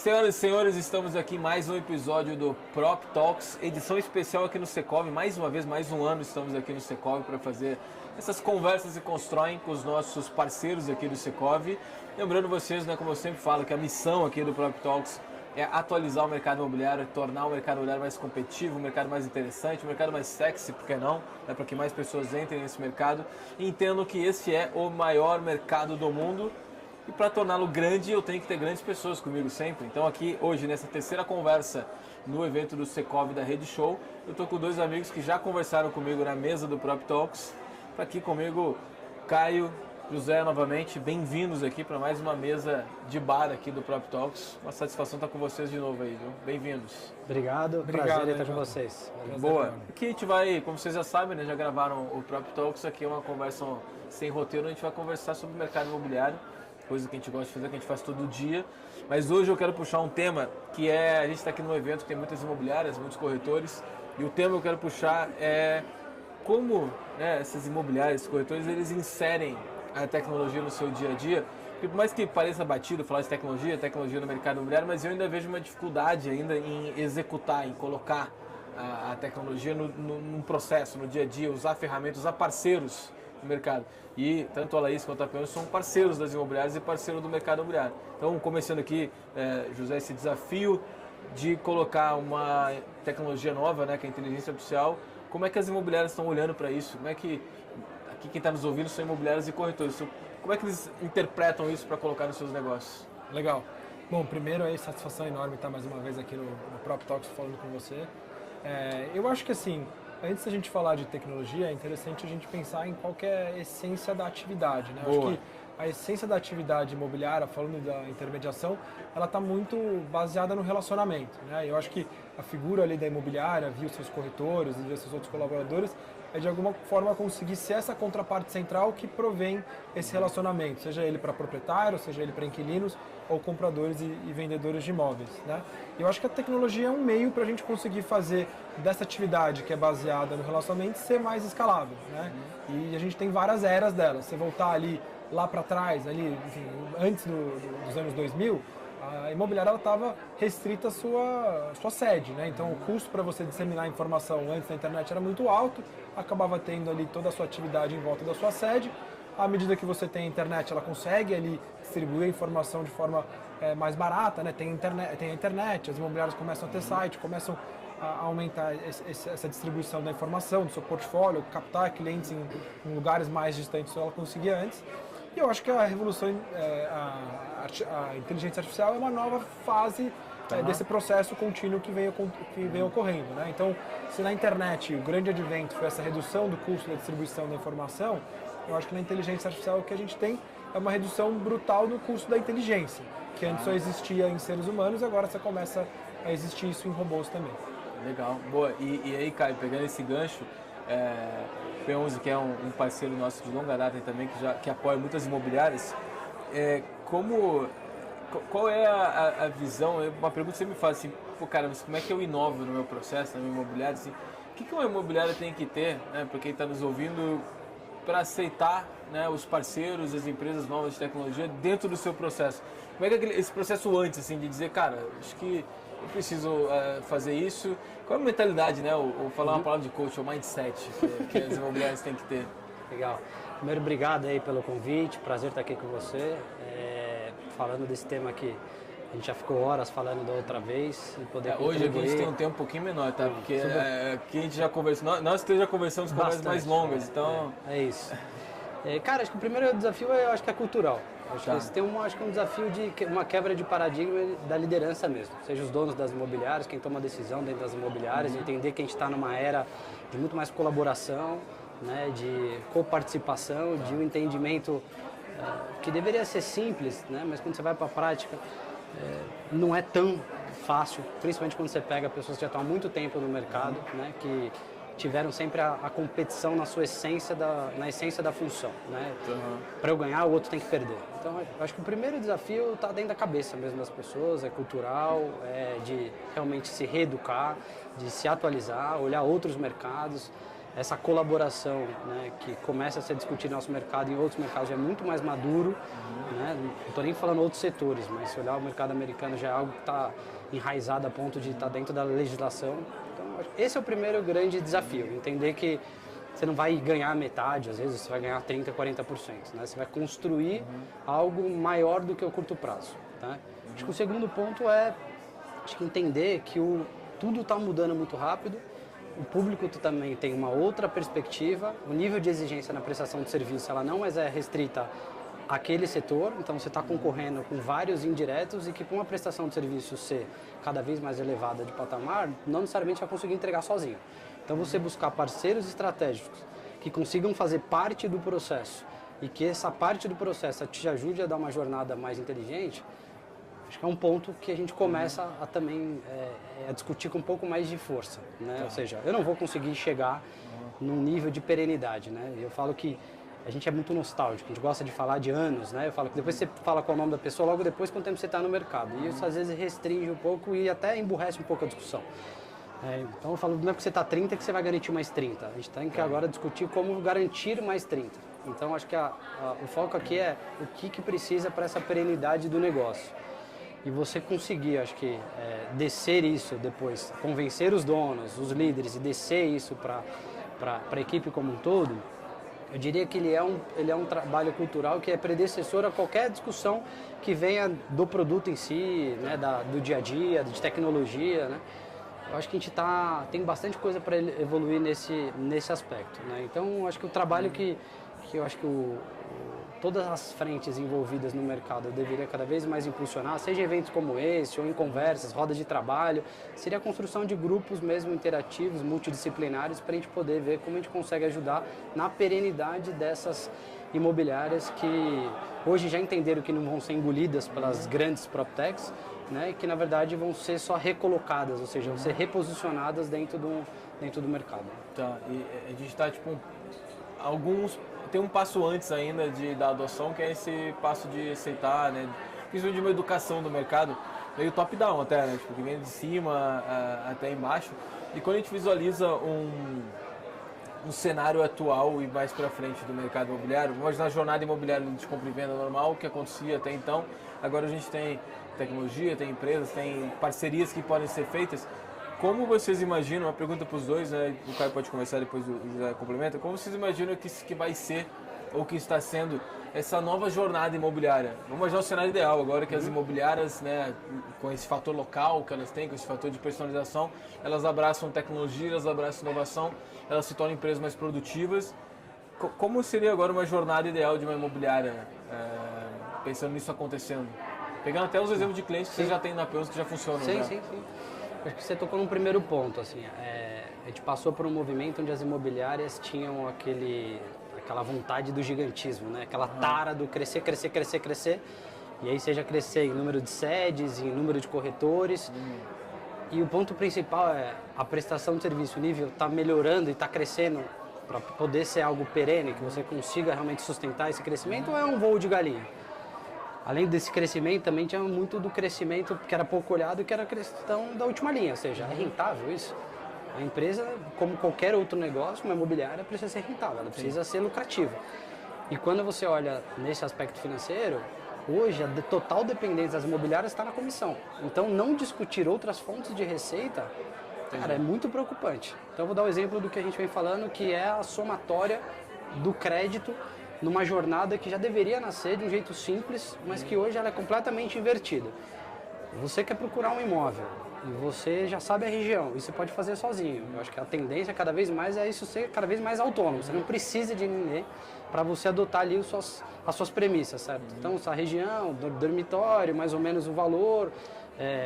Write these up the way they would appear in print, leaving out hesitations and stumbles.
Senhoras e senhores, estamos aqui em mais um episódio do Prop Talks, edição especial aqui no Secov. Mais uma vez, mais um ano estamos aqui no Secov para fazer essas conversas e constroem com os nossos parceiros aqui do Secov. Lembrando vocês, né, como eu sempre falo, que a missão aqui do Prop Talks é atualizar o mercado imobiliário, tornar o mercado imobiliário mais competitivo, um mercado mais interessante, um mercado mais sexy, por que não? É para que mais pessoas entrem nesse mercado e entendam que este é o maior mercado do mundo. E para torná-lo grande, eu tenho que ter grandes pessoas comigo sempre. Então aqui, hoje, nessa terceira conversa no evento do Secov da Rede Show, eu estou com dois amigos que já conversaram comigo na mesa do Prop Talks. Está aqui comigo Caio, José novamente. Bem-vindos aqui para mais uma mesa de bar aqui do Prop Talks. Uma satisfação estar com vocês de novo aí, viu? Bem-vindos. Obrigado, prazer estar com vocês. Boa. Aqui a gente vai, como vocês já sabem, né, já gravaram o Prop Talks. Aqui é uma conversa sem roteiro, a gente vai conversar sobre o mercado imobiliário. Coisa que a gente gosta de fazer, que a gente faz todo dia. Mas hoje eu quero puxar um tema que é... A gente está aqui num evento que tem muitas imobiliárias, muitos corretores. E o tema que eu quero puxar é como, né, essas imobiliárias, esses corretores, eles inserem a tecnologia no seu dia a dia. Porque por mais que pareça batido falar de tecnologia no mercado imobiliário, mas eu ainda vejo uma dificuldade ainda em executar, em colocar a tecnologia num processo, no dia a dia, usar ferramentas, usar parceiros no mercado. E tanto a Laís quanto a Piano são parceiros das imobiliárias e parceiros do mercado imobiliário. Então, começando aqui, José, esse desafio de colocar uma tecnologia nova, né, que é a inteligência artificial, como é que as imobiliárias estão olhando para isso? Como é que, aqui quem está nos ouvindo são imobiliárias e corretores, como é que eles interpretam isso para colocar nos seus negócios? Legal. Bom, primeiro aí, satisfação enorme estar mais uma vez aqui no Prop Talks falando com você. Eu acho que assim, antes da gente falar de tecnologia, é interessante a gente pensar em qual que é a essência da atividade, né? Acho que a essência da atividade imobiliária, falando da intermediação, ela está muito baseada no relacionamento, né? Eu acho que a figura ali da imobiliária, via os seus corretores e via seus outros colaboradores, é de alguma forma conseguir ser essa contraparte central que provém esse relacionamento, seja ele para proprietários, seja ele para inquilinos ou compradores e vendedores de imóveis, né? Eu acho que a tecnologia é um meio para a gente conseguir fazer dessa atividade que é baseada no relacionamento ser mais escalável, né? E a gente tem várias eras dela. Você voltar ali lá para trás, ali, enfim, antes dos anos 2000, a imobiliária estava restrita à sua sede, né? Então o custo para você disseminar a informação antes da internet era muito alto, acabava tendo ali toda a sua atividade em volta da sua sede. À medida que você tem a internet, ela consegue ali distribuir a informação de forma mais barata, né? Tem a internet, as imobiliárias começam a ter site, começam a aumentar essa distribuição da informação do seu portfólio, captar clientes em lugares mais distantes do que ela conseguia antes. E eu acho que a revolução, a inteligência artificial é uma nova fase desse processo contínuo que vem ocorrendo, né? Então, se na internet o grande advento foi essa redução do custo da distribuição da informação, eu acho que na inteligência artificial o que a gente tem é uma redução brutal do custo da inteligência, que antes só existia em seres humanos e agora você começa a existir isso em robôs também. Legal, boa. E aí, Caio, pegando esse gancho, P11, que é um parceiro nosso de longa data também, que apoia muitas imobiliárias, qual é a visão? Uma pergunta que você me faz assim, pô, cara, mas como é que eu inovo no meu processo, na minha imobiliária? Assim, o que uma imobiliária tem que ter, né, para quem está nos ouvindo, para aceitar, né, os parceiros, as empresas novas de tecnologia dentro do seu processo? Como é que é esse processo antes, assim, de dizer, cara, acho que eu preciso fazer isso? Qual é a mentalidade, né, ou falar uma palavra de coach, o mindset que as imobiliárias têm que ter? Legal. Primeiro, obrigado aí pelo convite, prazer estar aqui com você, falando desse tema que a gente já ficou horas falando da outra vez e poder hoje aqui a gente tem um tempo um pouquinho menor, tá? Porque aqui a gente já conversou, nós três já conversamos conversas mais longas, então... É isso. Cara, acho que o primeiro desafio eu acho que é cultural. Acho que esse tem um desafio de uma quebra de paradigma da liderança mesmo. Seja os donos das imobiliárias, quem toma a decisão dentro das imobiliárias, entender que a gente está numa era de muito mais colaboração, né, de coparticipação, de um entendimento que deveria ser simples, né, mas quando você vai para a prática não é tão fácil, principalmente quando você pega pessoas que já estão há muito tempo no mercado, né, que tiveram sempre a competição na sua essência, na essência da função, né? Para eu ganhar, o outro tem que perder. Então, eu acho que o primeiro desafio está dentro da cabeça mesmo das pessoas, é cultural, de realmente se reeducar, de se atualizar, olhar outros mercados, essa colaboração, né, que começa a ser discutida no nosso mercado, em outros mercados já é muito mais maduro, né? Não estou nem falando outros setores, mas se olhar o mercado americano já é algo que está enraizado a ponto de estar dentro da legislação. Então, esse é o primeiro grande desafio, entender que você não vai ganhar metade, às vezes você vai ganhar 30%, 40%, né? Você vai construir algo maior do que o curto prazo, tá? Acho que o segundo ponto é entender que tudo está mudando muito rápido, o público também tem uma outra perspectiva, o nível de exigência na prestação de serviço ela não mais é restrita àquele setor, então você está concorrendo com vários indiretos e que com a prestação de serviço ser cada vez mais elevada de patamar, não necessariamente vai conseguir entregar sozinho. Então você buscar parceiros estratégicos que consigam fazer parte do processo e que essa parte do processo te ajude a dar uma jornada mais inteligente, acho que é um ponto que a gente começa a também a discutir com um pouco mais de força, né? Ou seja, eu não vou conseguir chegar num nível de perenidade, né? Eu falo que a gente é muito nostálgico, a gente gosta de falar de anos, né? Eu falo que depois você fala qual é o nome da pessoa, logo depois quanto tempo você está no mercado. E isso às vezes restringe um pouco e até emburrece um pouco a discussão. Então eu falo, não é porque você está 30 que você vai garantir mais 30. A gente tem que agora discutir como garantir mais 30. Então acho que o foco aqui é o que precisa para essa perenidade do negócio. E você conseguir, acho que, descer isso depois, convencer os donos, os líderes e descer isso para a equipe como um todo, eu diria que ele é um trabalho cultural que é predecessor a qualquer discussão que venha do produto em si, né, do dia a dia, de tecnologia, né? Eu acho que a gente tem bastante coisa para evoluir nesse aspecto, né? Então, acho que o trabalho que eu acho que todas as frentes envolvidas no mercado eu deveria cada vez mais impulsionar, seja em eventos como esse ou em conversas, rodas de trabalho, seria a construção de grupos mesmo interativos, multidisciplinares, para a gente poder ver como a gente consegue ajudar na perenidade dessas imobiliárias que hoje já entenderam que não vão ser engolidas pelas grandes proptechs, né, e que na verdade vão ser só recolocadas, ou seja, vão ser reposicionadas dentro do mercado. Tá, e a gente está tipo, tem um passo antes ainda da adoção, que é esse passo de aceitar, né, principalmente de uma educação do mercado, meio top-down até, né, tipo, que vem de cima até embaixo. E quando a gente visualiza um cenário atual e mais para frente do mercado imobiliário, vamos imaginar a jornada imobiliária de compra e venda normal, que acontecia até então, agora a gente tem tecnologia, tem empresas, tem parcerias que podem ser feitas. Como vocês imaginam, uma pergunta para os dois, né, o Caio pode começar depois o José complementa, como vocês imaginam que vai ser ou que está sendo essa nova jornada imobiliária? Vamos imaginar o cenário ideal agora que as imobiliárias, né, com esse fator local que elas têm, com esse fator de personalização, elas abraçam tecnologia, elas abraçam inovação, elas se tornam empresas mais produtivas. Como seria agora uma jornada ideal de uma imobiliária, pensando nisso acontecendo? Pegando até os exemplos de clientes que você já tem na Peus que já funcionam. Sim. Acho que você tocou num primeiro ponto, assim, a gente passou por um movimento onde as imobiliárias tinham aquela vontade do gigantismo, né? Aquela tara do crescer, e aí seja crescer em número de sedes, em número de corretores, e o ponto principal é a prestação de serviço, o nível está melhorando e está crescendo para poder ser algo perene, que você consiga realmente sustentar esse crescimento, ou é um voo de galinha? Além desse crescimento, também tinha muito do crescimento que era pouco olhado, que era a questão da última linha, ou seja, é rentável isso? A empresa, como qualquer outro negócio, uma imobiliária, precisa ser rentável, ela precisa ser lucrativa. E quando você olha nesse aspecto financeiro, hoje a total dependência das imobiliárias está na comissão. Então, não discutir outras fontes de receita, cara, é muito preocupante. Então, eu vou dar o exemplo do que a gente vem falando, que é a somatória do crédito numa jornada que já deveria nascer de um jeito simples, mas que hoje ela é completamente invertida. Você quer procurar um imóvel e você já sabe a região, e você pode fazer sozinho. Eu acho que a tendência cada vez mais é isso ser cada vez mais autônomo. Você não precisa de ninguém para você adotar ali as suas premissas, certo? Então, essa região, dormitório, mais ou menos o valor,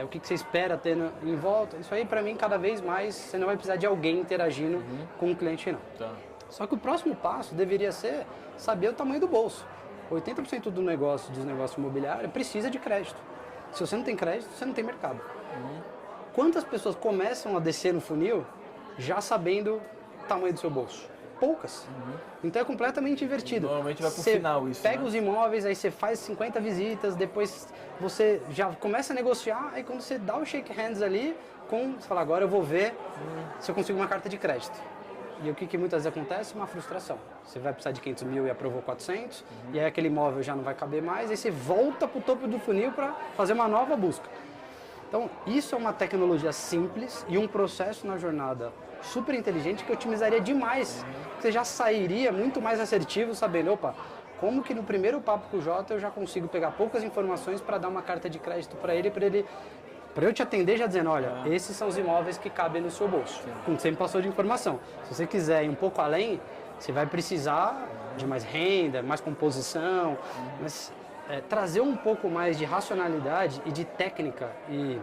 o que você espera ter em volta, isso aí para mim cada vez mais você não vai precisar de alguém interagindo com o cliente não. Tá. Só que o próximo passo deveria ser saber o tamanho do bolso. 80% dos negócios imobiliários precisa de crédito. Se você não tem crédito, você não tem mercado. Quantas pessoas começam a descer no funil já sabendo o tamanho do seu bolso? Poucas. Então é completamente invertido. Normalmente vai pro final isso, pega né? os imóveis, aí você faz 50 visitas, depois você já começa a negociar, aí quando você dá o shake hands ali, você fala, agora eu vou ver se eu consigo uma carta de crédito. E o que muitas vezes acontece? Uma frustração. Você vai precisar de 500 mil e aprovou 400, e aí aquele imóvel já não vai caber mais, aí você volta para o topo do funil para fazer uma nova busca. Então, isso é uma tecnologia simples e um processo na jornada super inteligente que otimizaria demais. Você já sairia muito mais assertivo sabendo, opa, como que no primeiro papo com o Jota eu já consigo pegar poucas informações para dar uma carta de crédito para ele, para eu te atender já dizendo, olha, esses são os imóveis que cabem no seu bolso. Como você me passou de informação. Se você quiser ir um pouco além, você vai precisar de mais renda, mais composição, mas trazer um pouco mais de racionalidade e de técnica, e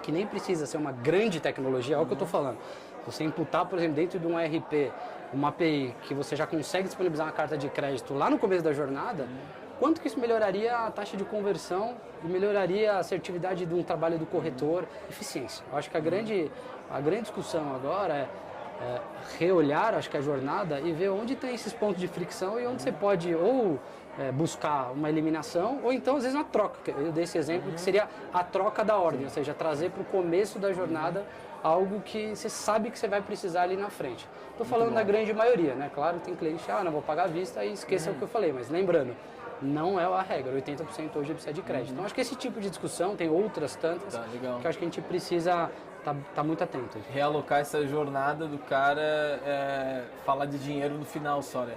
que nem precisa ser uma grande tecnologia, é o que eu estou falando. Você imputar, por exemplo, dentro de um ERP, uma API que você já consegue disponibilizar uma carta de crédito lá no começo da jornada, quanto que isso melhoraria a taxa de conversão e melhoraria a assertividade de um trabalho do corretor, eficiência. Eu acho que a grande discussão agora é reolhar, acho que a jornada e ver onde tem esses pontos de fricção e onde você pode ou buscar uma eliminação ou então às vezes uma troca. Eu dei esse exemplo que seria a troca da ordem, ou seja, trazer para o começo da jornada algo que você sabe que você vai precisar ali na frente. Estou falando da grande maioria, né? Claro, tem cliente que não vou pagar à vista e esqueça o que eu falei, mas lembrando, não é a regra, 80% hoje precisa de crédito. Então acho que esse tipo de discussão, tem outras tantas, que eu acho que a gente precisa tá muito atento. Realocar essa jornada do cara, falar de dinheiro no final só, né?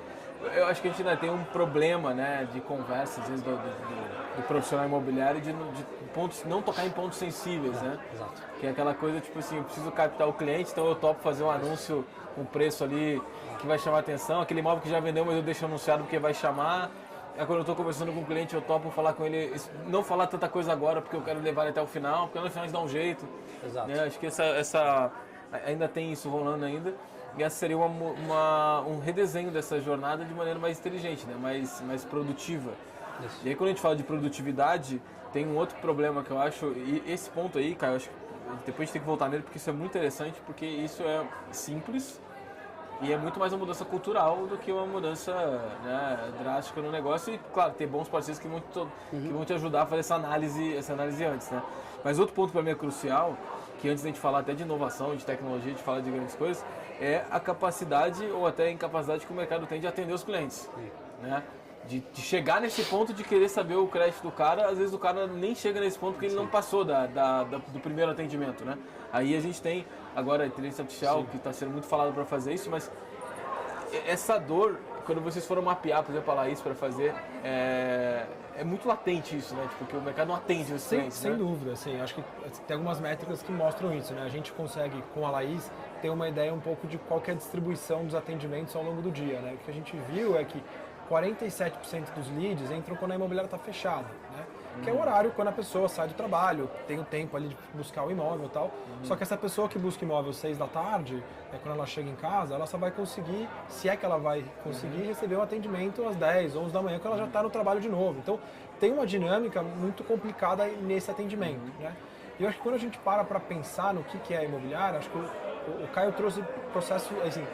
Eu acho que a gente ainda tem um problema, né, de conversa, às vezes, do profissional imobiliário de pontos, não tocar em pontos sensíveis, né? Exato. Que é aquela coisa, tipo assim, eu preciso captar o cliente, então eu topo fazer um anúncio com preço ali que vai chamar atenção, aquele imóvel que já vendeu, mas eu deixo anunciado porque vai chamar. Aí quando eu estou conversando com o cliente, eu topo falar com ele, não falar tanta coisa agora, porque eu quero levar ele até o final, porque no final a gente dá um jeito. Exato. Né? Acho que ainda tem isso rolando ainda. E essa seria um redesenho dessa jornada de maneira mais inteligente, né? mais produtiva. Isso. E aí quando a gente fala de produtividade, tem um outro problema que eu acho, e esse ponto aí, cara, eu acho que depois a gente tem que voltar nele, porque isso é muito interessante, porque isso é simples e é muito mais uma mudança cultural do que uma mudança, né, drástica no negócio. E, claro, ter bons parceiros que vão te ajudar a fazer essa análise antes, né? Mas outro ponto para mim é crucial, que antes da gente falar até de inovação, de tecnologia, de falar de grandes coisas, é a capacidade ou até a incapacidade que o mercado tem de atender os clientes, né? De chegar nesse ponto de querer saber o crédito do cara, às vezes o cara nem chega nesse ponto porque ele não passou do primeiro atendimento, né? Aí a gente tem agora a inteligência artificial, que está sendo muito falado para fazer isso, mas essa dor, quando vocês foram mapear, por exemplo, a Laís para fazer, é muito latente isso, né? Tipo, porque o mercado não atende os clientes, Sem né? dúvida, assim, acho que tem algumas métricas que mostram isso, né? A gente consegue, com a Laís, ter uma ideia um pouco de qual que é a distribuição dos atendimentos ao longo do dia, né? O que a gente viu é que 47% dos leads entram quando a imobiliária está fechada, né? Que é o horário quando a pessoa sai do trabalho, tem o tempo ali de buscar o imóvel e tal. Só que essa pessoa que busca imóvel 6 da tarde, quando ela chega em casa, ela só vai conseguir, se é que ela vai conseguir, receber um atendimento às 10, 11 da manhã, quando ela já está no trabalho de novo. Então, tem uma dinâmica muito complicada nesse atendimento, né? E eu acho que quando a gente para pensar no que é imobiliário, acho que o Caio trouxe processo, assim,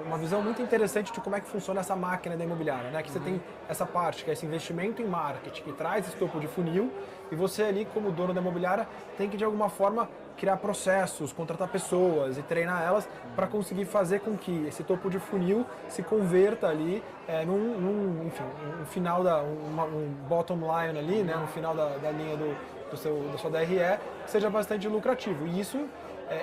uma visão muito interessante de como é que funciona essa máquina da imobiliária, né? Que você tem essa parte, que é esse investimento em marketing, que traz esse topo de funil, e você ali, como dono da imobiliária, tem que de alguma forma criar processos, contratar pessoas e treinar elas para conseguir fazer com que esse topo de funil se converta ali enfim, um final um bottom line ali, né? No final da linha da sua DRE, que seja bastante lucrativo. E isso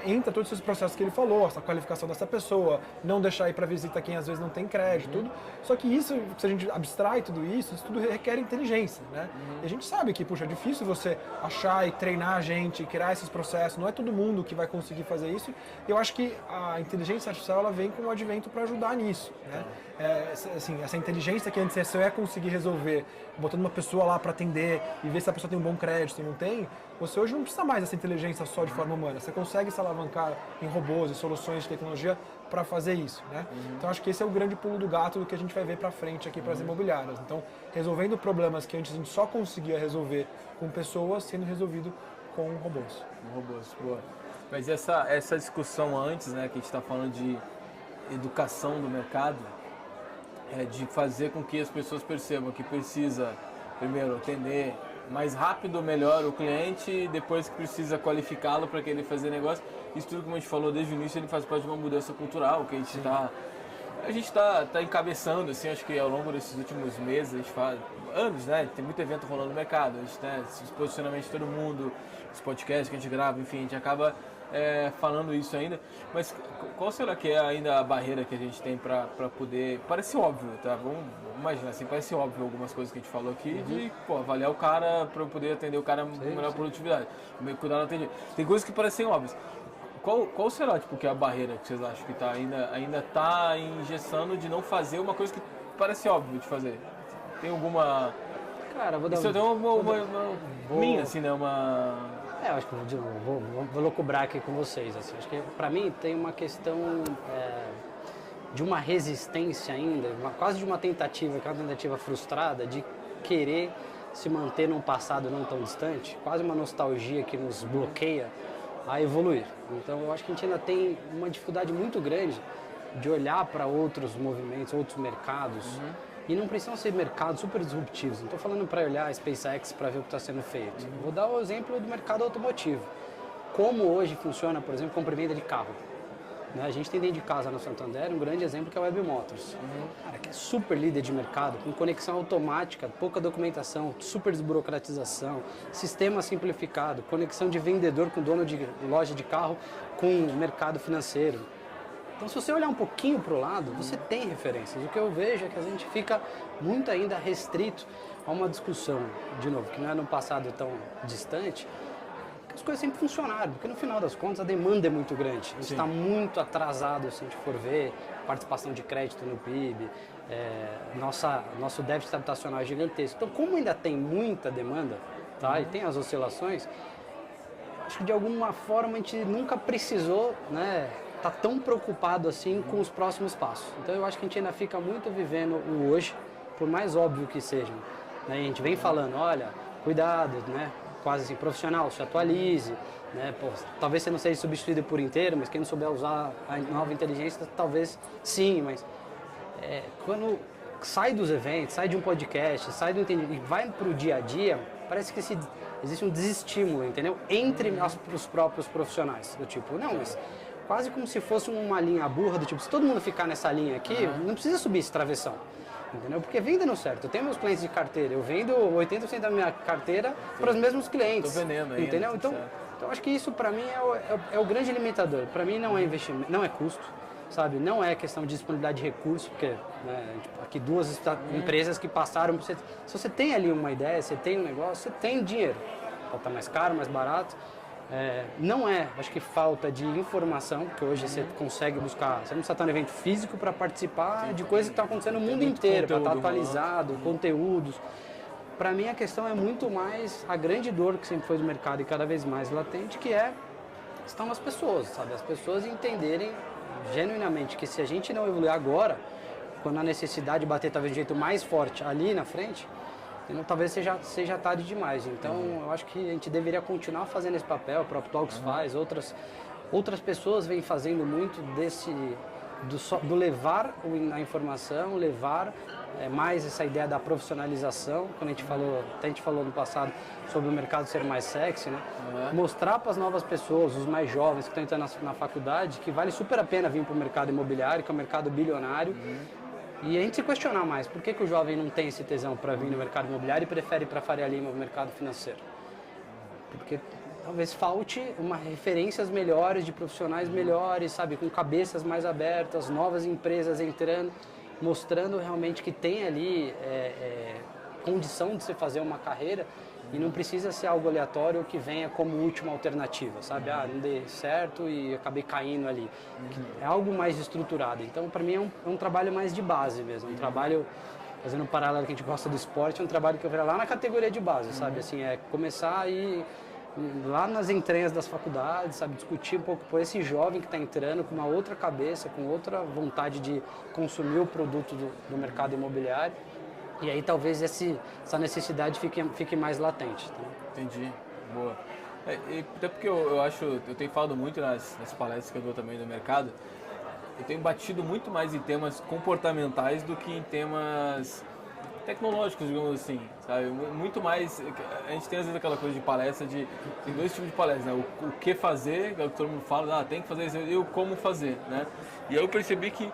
entra todos esses processos que ele falou, essa qualificação dessa pessoa, não deixar ir para visita quem às vezes não tem crédito, tudo. Só que isso, se a gente abstrai tudo isso tudo requer inteligência, né? E a gente sabe que, puxa, é difícil você achar e treinar a gente, criar esses processos, não é todo mundo que vai conseguir fazer isso. E eu acho que a inteligência artificial, ela vem com um advento para ajudar nisso, né? Assim, essa inteligência que antes você conseguir resolver botando uma pessoa lá para atender e ver se a pessoa tem um bom crédito e não tem, você hoje não precisa mais dessa inteligência só de forma humana. Você consegue se alavancar em robôs e soluções de tecnologia para fazer isso, né? Então acho que esse é o grande pulo do gato do que a gente vai ver para frente aqui para as imobiliárias. Então, resolvendo problemas que antes a gente só conseguia resolver com pessoas, sendo resolvido com robôs. Boa. Mas essa discussão antes, né, que a gente está falando de educação do mercado, de fazer com que as pessoas percebam que precisa, primeiro, atender mais rápido, melhor o cliente, depois que precisa qualificá-lo para que ele fazer negócio. Isso tudo, como a gente falou desde o início, ele faz parte de uma mudança cultural que a gente está encabeçando, assim, acho que ao longo desses últimos meses, a gente faz anos, né? Tem muito evento rolando no mercado, a gente, né, os posicionamentos de todo mundo, os podcasts que a gente grava, enfim, a gente acaba falando isso ainda. Mas qual será que é ainda a barreira que a gente tem para poder... Parece óbvio, tá? Vamos imaginar assim, parece óbvio algumas coisas que a gente falou aqui, de avaliar o cara para poder atender o cara com melhor produtividade, cuidar do atendimento. Tem coisas que parecem óbvias. Qual será, tipo, que é a barreira que vocês acham que tá ainda tá engessando de não fazer uma coisa que parece óbvio de fazer? Tem alguma... Cara, vou dar Isso é uma minha, assim, né? Eu acho que vou lucubrar aqui com vocês. Assim. Acho que para mim tem uma questão de uma resistência ainda, quase de uma tentativa, que é uma tentativa frustrada de querer se manter num passado não tão distante, quase uma nostalgia que nos bloqueia a evoluir. Então eu acho que a gente ainda tem uma dificuldade muito grande de olhar para outros movimentos, outros mercados, e não precisam ser mercados super disruptivos. Não estou falando para olhar a SpaceX para ver o que está sendo feito. Vou dar o exemplo do mercado automotivo. Como hoje funciona, por exemplo, compra e venda de carro. Né? A gente tem dentro de casa no Santander um grande exemplo que é a Web Motors. Cara, que é super líder de mercado, com conexão automática, pouca documentação, super desburocratização, sistema simplificado, conexão de vendedor com dono de loja de carro com mercado financeiro. Então, se você olhar um pouquinho para o lado, você tem referências. O que eu vejo é que a gente fica muito ainda restrito a uma discussão, de novo, que não é no passado tão distante, que as coisas sempre funcionaram, porque no final das contas a demanda é muito grande. A gente está muito atrasado, se a gente for ver, participação de crédito no PIB, nosso déficit habitacional é gigantesco. Então, como ainda tem muita demanda, tá, e tem as oscilações, acho que de alguma forma a gente nunca precisou, né, tá tão preocupado assim com os próximos passos. Então eu acho que a gente ainda fica muito vivendo o hoje, por mais óbvio que seja. Né? A gente vem falando, olha, cuidado, né? Quase assim, profissional, se atualize. Né? Pô, talvez você não seja substituído por inteiro, mas quem não souber usar a nova inteligência, talvez sim, mas quando sai dos eventos, sai de um podcast, sai do entendimento e vai para o dia a dia, parece que existe um desestímulo, entendeu? Entre os próprios profissionais. Do tipo, não, mas quase como se fosse uma linha burra, do tipo, se todo mundo ficar nessa linha aqui, não precisa subir esse travessão, entendeu? Porque vem dando certo. Eu tenho meus clientes de carteira, eu vendo 80% da minha carteira para os mesmos clientes. Tô vendendo aí, entendeu? Então acho que isso para mim é o grande limitador. Para mim não é investimento, não é custo, sabe? Não é questão de disponibilidade de recursos, porque aqui duas empresas que passaram, se você tem ali uma ideia, você tem um negócio, você tem dinheiro. Pode estar mais caro, mais barato. Não acho que falta de informação, que hoje você consegue buscar, você não precisa estar no evento físico para participar de coisas que estão acontecendo no mundo inteiro, para estar atualizado, conteúdos. Para mim a questão é muito mais a grande dor que sempre foi do mercado e cada vez mais latente, que estão as pessoas, sabe? As pessoas entenderem genuinamente que se a gente não evoluir agora, quando a necessidade bater talvez de jeito mais forte ali na frente, talvez seja tarde demais. Então, eu acho que a gente deveria continuar fazendo esse papel, o próprio Talks faz, outras pessoas vêm fazendo muito do levar a informação, levar mais essa ideia da profissionalização, quando a gente falou no passado sobre o mercado ser mais sexy, né? Mostrar para as novas pessoas, os mais jovens que estão entrando na faculdade, que vale super a pena vir para o mercado imobiliário, que é um mercado bilionário, e a gente se questionar mais, por que o jovem não tem esse tesão para vir no mercado imobiliário e prefere ir para Faria Lima, no mercado financeiro? Porque talvez falte referências melhores, de profissionais melhores, sabe, com cabeças mais abertas, novas empresas entrando, mostrando realmente que tem ali condição de se fazer uma carreira e não precisa ser algo aleatório que venha como última alternativa, sabe? Não dei certo e acabei caindo ali. É algo mais estruturado. Então, para mim, é um trabalho mais de base mesmo. Um trabalho, fazendo um paralelo que a gente gosta do esporte, é um trabalho que eu vejo lá na categoria de base, sabe? Assim, começar a ir lá nas entranhas das faculdades, sabe? Discutir um pouco por esse jovem que está entrando com uma outra cabeça, com outra vontade de consumir o produto do mercado imobiliário. E aí talvez essa necessidade fique mais latente. Tá? Entendi, boa. Até porque eu tenho falado muito nas palestras que eu dou também do mercado, eu tenho batido muito mais em temas comportamentais do que em temas tecnológicos, digamos assim, sabe? Muito mais, a gente tem às vezes aquela coisa de palestra, tem dois tipos de palestra, né? O que fazer, que é o que todo mundo fala, tem que fazer isso, e o como fazer, né? E aí eu percebi que,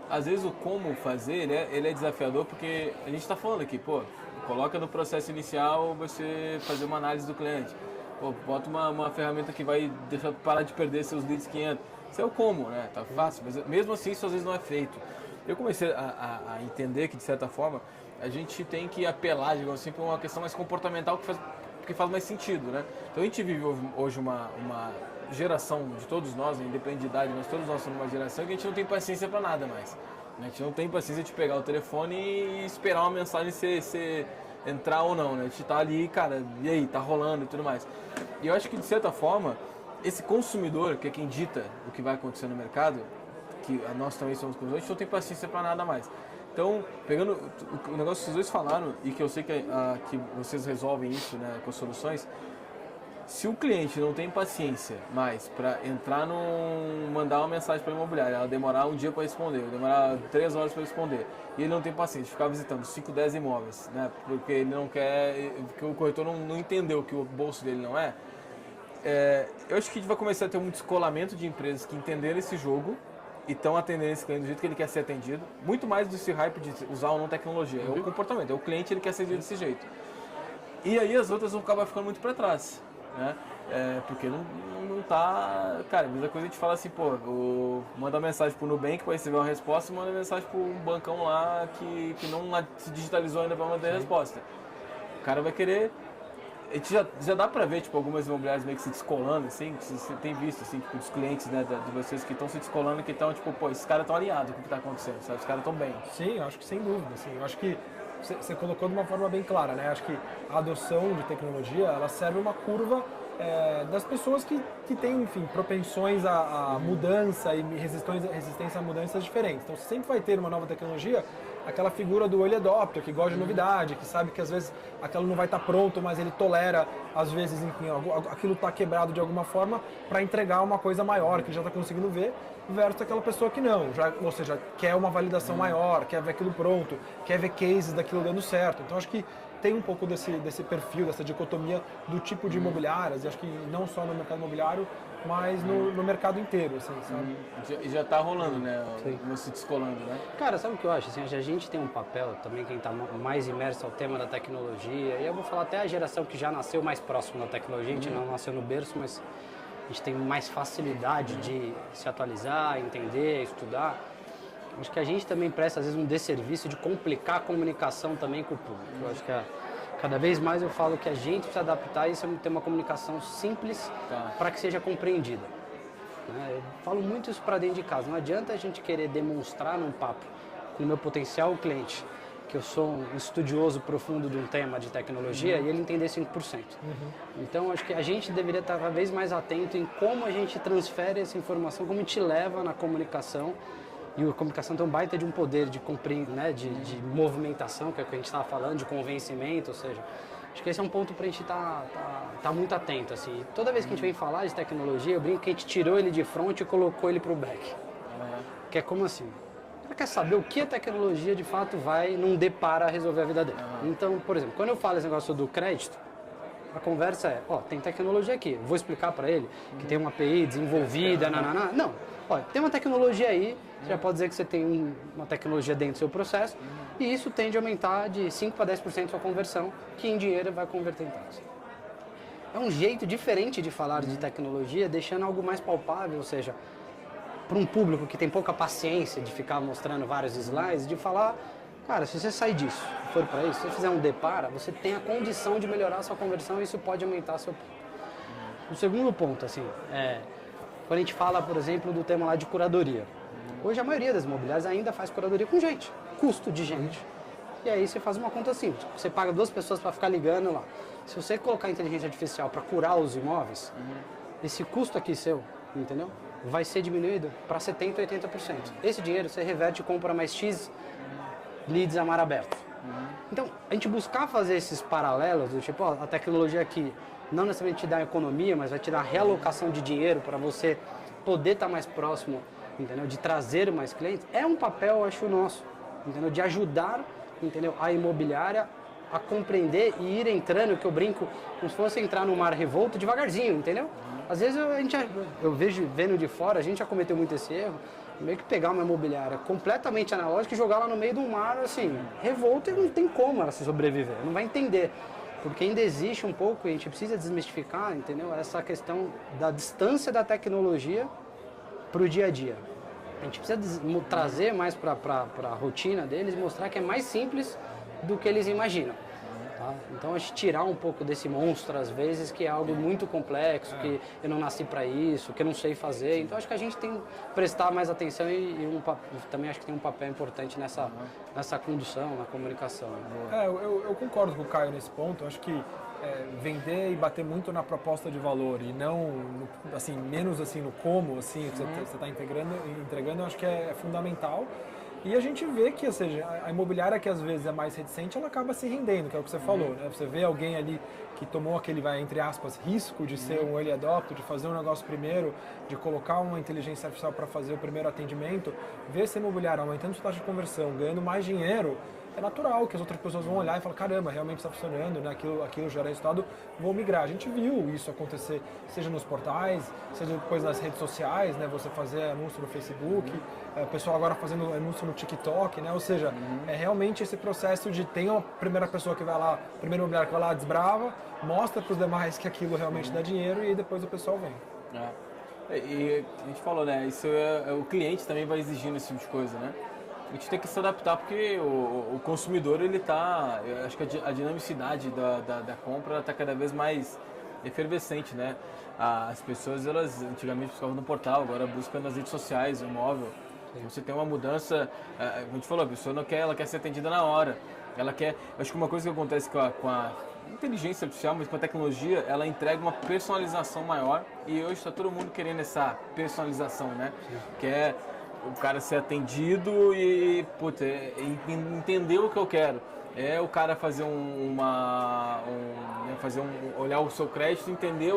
às vezes, o como fazer, ele é desafiador, porque a gente está falando aqui, pô, coloca no processo inicial você fazer uma análise do cliente, pô, bota uma ferramenta que vai deixar parar de perder seus leads que entram. Isso é o como, né? Tá fácil, mas mesmo assim isso às vezes não é feito. Eu comecei a entender que, de certa forma, a gente tem que apelar, digamos assim, para uma questão mais comportamental que faz mais sentido, né? Então a gente vive hoje uma geração de todos nós, independente de idade, mas todos nós somos uma geração que a gente não tem paciência para nada mais. A gente não tem paciência de pegar o telefone e esperar uma mensagem ser entrar ou não, né? A gente tá ali, cara, e aí, tá rolando e tudo mais. E eu acho que, de certa forma, esse consumidor, que é quem dita o que vai acontecer no mercado, que nós também somos consumidores, a gente não tem paciência para nada mais. Então, pegando o negócio que vocês dois falaram, e que eu sei que vocês resolvem isso, né, com as soluções, se o cliente não tem paciência mais para mandar uma mensagem para a imobiliária, ela demorar um dia para responder, demorar 3 horas para responder, e ele não tem paciência de ficar visitando 5, 10 imóveis, né, porque ele não quer, porque o corretor não entendeu que o bolso dele não é, eu acho que a gente vai começar a ter um descolamento de empresas que entenderam esse jogo e estão atendendo esse cliente do jeito que ele quer ser atendido, muito mais desse hype de usar ou não tecnologia, é o comportamento, é o cliente, ele quer ser atendido desse jeito. E aí as outras vão acabar ficando muito para trás. Né? Porque não tá... Cara, a mesma coisa a gente fala assim, pô, manda uma mensagem pro Nubank para receber uma resposta e manda uma mensagem pro bancão lá que não se digitalizou ainda para mandar a resposta. O cara vai querer... A gente já dá para ver, tipo, algumas imobiliárias meio que se descolando, assim, que você tem visto, assim, tipo, dos clientes, né, de vocês que estão se descolando, que estão, tipo, pô, esses caras estão alinhados com o que está acontecendo, sabe? Os caras estão bem. Sim, eu acho que sem dúvida, assim, eu acho que você colocou de uma forma bem clara, né? Acho que a adoção de tecnologia, ela serve uma curva das pessoas que têm, enfim, propensões à mudança e resistência a mudanças diferentes. Então, você sempre vai ter uma nova tecnologia, aquela figura do early adopter, que gosta de novidade, que sabe que às vezes aquilo não vai estar pronto, mas ele tolera, às vezes, enfim, aquilo está quebrado de alguma forma para entregar uma coisa maior, que já está conseguindo ver, versus aquela pessoa que não, ou seja, quer uma validação maior, quer ver aquilo pronto, quer ver cases daquilo dando certo. Então, acho que tem um pouco desse perfil, dessa dicotomia do tipo de imobiliárias, e acho que não só no mercado imobiliário, mas no mercado inteiro, assim, sabe? Já tá rolando, né? Se descolando, né? Cara, sabe o que eu acho? Assim, a gente tem um papel também, quem está mais imerso ao tema da tecnologia, e eu vou falar até a geração que já nasceu mais próximo da tecnologia, a gente não nasceu no berço, mas a gente tem mais facilidade de se atualizar, entender, estudar. Acho que a gente também presta, às vezes, um desserviço de complicar a comunicação também com o público. Eu acho que cada vez mais eu falo que a gente precisa adaptar isso a ter uma comunicação simples para que seja compreendida. Eu falo muito isso para dentro de casa. Não adianta a gente querer demonstrar num papo com o meu potencial cliente que eu sou um estudioso profundo de um tema de tecnologia e ele entender 5%. Então, acho que a gente deveria estar cada vez mais atento em como a gente transfere essa informação, como a gente leva na comunicação. E a comunicação tem um baita de um poder de de movimentação, que é o que a gente estava falando, de convencimento, ou seja, acho que esse é um ponto para a gente tá muito atento, assim. Toda vez que a gente vem falar de tecnologia, eu brinco que a gente tirou ele de frente e colocou ele para o back. Que é como assim? Você quer saber o que a tecnologia de fato não dê para resolver a vida dele. Então, por exemplo, quando eu falo esse negócio do crédito, a conversa é, tem tecnologia aqui, vou explicar para ele que tem uma API desenvolvida, não, tem uma tecnologia aí, você já pode dizer que você tem uma tecnologia dentro do seu processo e isso tende a aumentar de 5 a 10% a sua conversão, que em dinheiro vai converter em taxa. É um jeito diferente de falar de tecnologia, deixando algo mais palpável, ou seja, para um público que tem pouca paciência de ficar mostrando vários slides, de falar, cara, se você sair disso, for para isso, se você fizer um depara, você tem a condição de melhorar a sua conversão e isso pode aumentar seu ponto. O segundo ponto, assim, quando a gente fala, por exemplo, do tema lá de curadoria. Hoje a maioria das imobiliárias ainda faz curadoria com gente, custo de gente. E aí você faz uma conta simples, você paga 2 pessoas para ficar ligando lá. Se você colocar inteligência artificial para curar os imóveis, esse custo aqui seu, entendeu? Vai ser diminuído para 70%, 80%. Esse dinheiro você reverte e compra mais X leads a mar aberto. Então, a gente buscar fazer esses paralelos, do tipo, a tecnologia aqui não necessariamente te dá economia, mas vai te dar realocação de dinheiro para você poder estar mais próximo, entendeu? De trazer mais clientes, é um papel, acho, nosso, entendeu? De ajudar entendeu? A imobiliária a compreender e ir entrando, que eu brinco, como se fosse entrar no mar revolto devagarzinho, entendeu? Às vezes eu vejo, vendo de fora, a gente já cometeu muito esse erro, meio que pegar uma imobiliária completamente analógica e jogar lá no meio do mar, assim, revolto, e não tem como ela se sobreviver, não vai entender. Porque ainda existe um pouco, e a gente precisa desmistificar, entendeu? Essa questão da distância da tecnologia para o dia a dia. A gente precisa trazer mais para a rotina deles, mostrar que é mais simples do que eles imaginam. Tá? Então a gente tirar um pouco desse monstro às vezes, que é algo muito complexo, que eu não nasci para isso, que eu não sei fazer. Então acho que a gente tem que prestar mais atenção também acho que tem um papel importante nessa condução, na comunicação. Eu concordo com o Caio nesse ponto. Eu acho que vender e bater muito na proposta de valor e não, assim, menos assim no como, assim, que você está entregando, eu acho que é fundamental. E a gente vê que, ou seja, a imobiliária que às vezes é mais reticente, ela acaba se rendendo, que é o que você falou, né? Você vê alguém ali que tomou aquele, entre aspas, risco de ser um early adopter, de fazer um negócio primeiro, de colocar uma inteligência artificial para fazer o primeiro atendimento, ver essa imobiliária aumentando sua taxa de conversão, ganhando mais dinheiro, é natural que as outras pessoas vão olhar e falar, caramba, realmente está funcionando, né? Aquilo gera resultado, vou migrar. A gente viu isso acontecer, seja nos portais, seja depois nas redes sociais, né? Você fazer anúncio no Facebook, o pessoal agora fazendo anúncio no TikTok, né? Ou seja, é realmente esse processo de tem a primeira pessoa que vai lá, o primeiro imobiliário que vai lá, desbrava, mostra para os demais que aquilo realmente dá dinheiro e aí depois o pessoal vem. E a gente falou, né? Isso o cliente também vai exigindo esse tipo de coisa, né? A gente tem que se adaptar porque o consumidor, ele tá, eu acho que a dinamicidade da compra está cada vez mais efervescente, né? As pessoas, elas antigamente buscavam no portal, agora buscam nas redes sociais, no móvel. Você tem uma mudança, a gente falou, a pessoa não quer, ela quer ser atendida na hora. Ela quer, acho que uma coisa que acontece com a inteligência artificial, mas com a tecnologia, ela entrega uma personalização maior e hoje está todo mundo querendo essa personalização, né? Que é o cara ser atendido e entender o que eu quero. É o cara fazer olhar o seu crédito e entender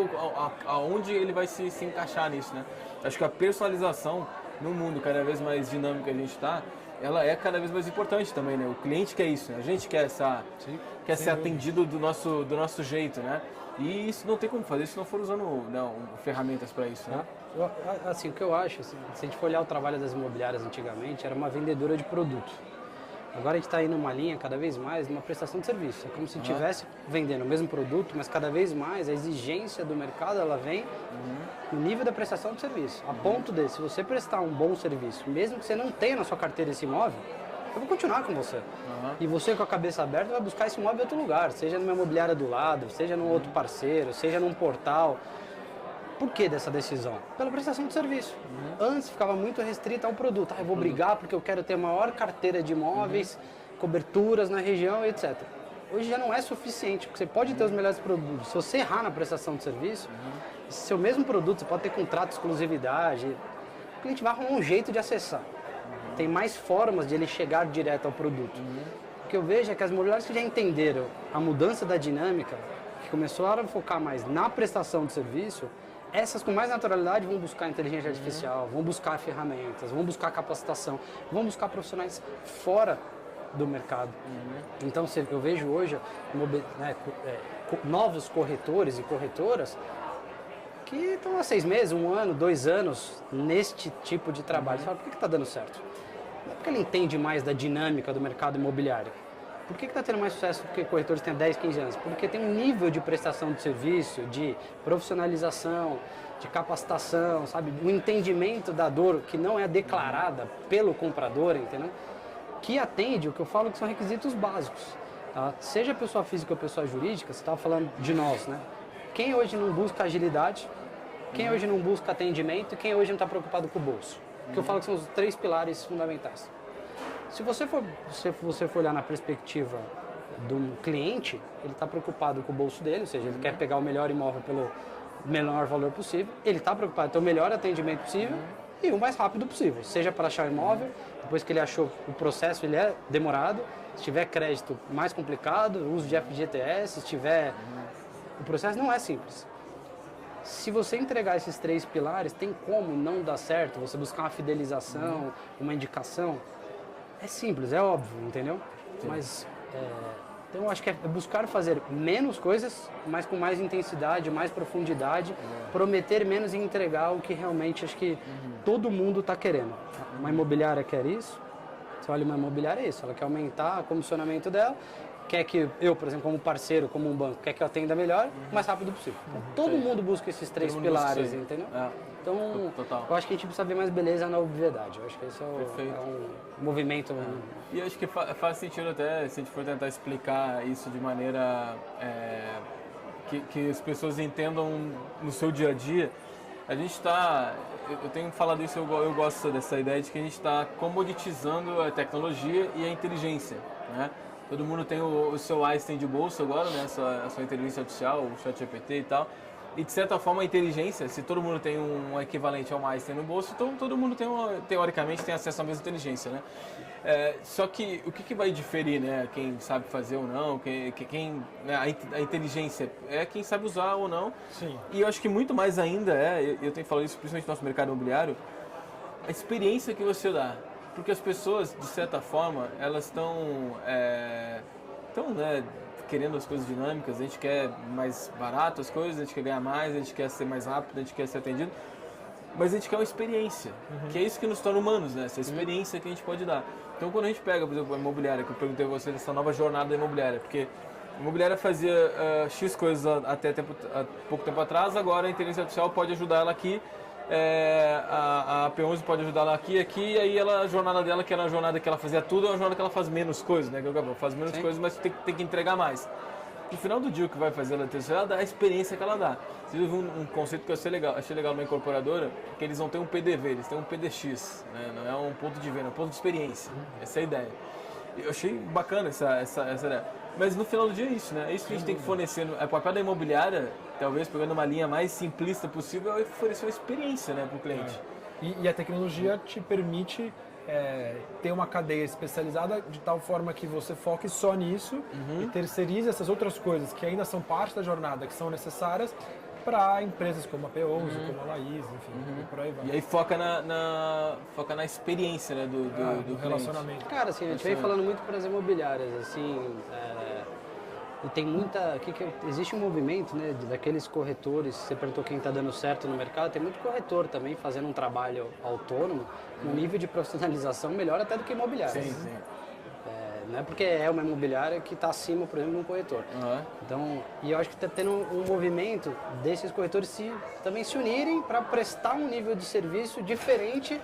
aonde ele vai se encaixar nisso, né? Acho que a personalização no mundo cada vez mais dinâmico que a gente está, ela é cada vez mais importante também, né? O cliente quer isso, né? A gente quer ser atendido do nosso jeito, né? E isso não tem como fazer se não for usando ferramentas para isso, né? Assim, o que eu acho, assim, se a gente for olhar o trabalho das imobiliárias antigamente, era uma vendedora de produto. Agora a gente está indo numa linha cada vez mais de uma prestação de serviço. É como se estivesse vendendo o mesmo produto, mas cada vez mais a exigência do mercado ela vem no nível da prestação de serviço. A ponto de, se você prestar um bom serviço, mesmo que você não tenha na sua carteira esse imóvel, eu vou continuar com você. E você com a cabeça aberta vai buscar esse imóvel em outro lugar, seja numa imobiliária do lado, seja num outro parceiro, seja num portal. Por que dessa decisão? Pela prestação de serviço. Antes ficava muito restrita ao produto. Eu vou brigar porque eu quero ter maior carteira de imóveis, coberturas na região, etc. Hoje já não é suficiente, porque você pode ter os melhores produtos. Se você errar na prestação de serviço, seu mesmo produto, você pode ter contrato de exclusividade, o cliente vai arrumar um jeito de acessar. Tem mais formas de ele chegar direto ao produto. O que eu vejo é que as imobiliárias que já entenderam a mudança da dinâmica, que começaram a focar mais na prestação de serviço, essas com mais naturalidade vão buscar inteligência artificial, vão buscar ferramentas, vão buscar capacitação, vão buscar profissionais fora do mercado. Então eu vejo hoje novos corretores e corretoras que estão há 6 meses, 1 ano, 2 anos neste tipo de trabalho. Você fala, por que está dando certo? Não é porque ele entende mais da dinâmica do mercado imobiliário. Por que está tendo mais sucesso do que corretores que têm 10, 15 anos? Porque tem um nível de prestação de serviço, de profissionalização, de capacitação, sabe? Um entendimento da dor que não é declarada pelo comprador, entendeu? Que atende o que eu falo que são requisitos básicos. Tá? Seja pessoa física ou pessoa jurídica, você estava falando de nós, né? Quem hoje não busca agilidade, quem hoje não busca atendimento e quem hoje não está preocupado com o bolso? Que eu falo que são os 3 pilares fundamentais. Se você for olhar na perspectiva do cliente, ele está preocupado com o bolso dele, ou seja, ele quer pegar o melhor imóvel pelo menor valor possível, ele está preocupado em ter o melhor atendimento possível e o mais rápido possível, seja para achar o imóvel, depois que ele achou o processo, ele é demorado, se tiver crédito mais complicado, uso de FGTS, se tiver... O processo não é simples. Se você entregar esses 3 pilares, tem como não dar certo, você buscar uma fidelização, uma indicação. É simples, é óbvio, entendeu? Mas então eu acho que é buscar fazer menos coisas, mas com mais intensidade, mais profundidade, prometer menos e entregar o que realmente acho que todo mundo está querendo. Uma imobiliária quer isso, você olha uma imobiliária é isso, ela quer aumentar o comissionamento dela, quer que eu, por exemplo, como parceiro, como um banco, quer que eu atenda melhor, o mais rápido possível. Então, todo mundo busca esses três pilares, entendeu? Então, Total. eu acho que a gente precisa ver mais beleza na obviedade. Eu acho que esse é um movimento. E eu acho que faz sentido até, se a gente for tentar explicar isso de maneira que as pessoas entendam no seu dia a dia. A gente está, eu tenho falado isso, eu gosto dessa ideia de que a gente está comoditizando a tecnologia e a inteligência, né? Todo mundo tem o seu Einstein de bolso agora, né? A sua inteligência artificial, o ChatGPT e tal. E de certa forma a inteligência, se todo mundo tem um equivalente ao Einstein no bolso, então todo mundo teoricamente tem acesso à mesma inteligência, né? Só que o que vai diferir, né? Quem sabe fazer ou não, né? A inteligência é quem sabe usar ou não. Sim. E eu acho que muito mais ainda eu tenho falado isso principalmente no nosso mercado imobiliário, a experiência que você dá. Porque as pessoas, de certa forma, elas estão né, querendo as coisas dinâmicas, a gente quer mais barato as coisas, a gente quer ganhar mais, a gente quer ser mais rápido, a gente quer ser atendido, mas a gente quer uma experiência, que é isso que nos torna humanos, né? Essa experiência que a gente pode dar. Então, quando a gente pega, por exemplo, a imobiliária, que eu perguntei a você dessa nova jornada da imobiliária, porque a imobiliária fazia X coisas há pouco tempo atrás, agora a inteligência artificial pode ajudar ela aqui, a P11 pode ajudar ela aqui, e aí a jornada dela, que era uma jornada que ela fazia tudo, é uma jornada que ela faz menos coisas, né? Faz menos coisas, mas tem que entregar mais. No final do dia, o que vai fazer ela dá a experiência que ela dá. Você viu um conceito que eu achei legal numa incorporadora, que eles não têm um PDV, eles têm um PDX, né? Não é um ponto de venda, é um ponto de experiência. Essa é a ideia. Eu achei bacana essa ideia. Mas no final do dia é isso, né? É isso que a gente tem que fornecer. O papel da imobiliária, talvez pegando uma linha mais simplista possível, é oferecer uma experiência, né, para o cliente. E a tecnologia te permite ter uma cadeia especializada de tal forma que você foque só nisso e terceirize essas outras coisas que ainda são parte da jornada, que são necessárias para empresas como a P11, como a Laís, enfim, e por aí vai. E aí foca na experiência, né, do relacionamento. Cara, assim, a gente vem falando muito para as imobiliárias, assim, e tem muita... existe um movimento, né, daqueles corretores, você perguntou quem está dando certo no mercado, tem muito corretor também fazendo um trabalho autônomo, um nível de profissionalização melhor até do que imobiliária. Sim. Não é porque é uma imobiliária que está acima, por exemplo, de um corretor. Então, e eu acho que está tendo um movimento desses corretores também se unirem para prestar um nível de serviço diferente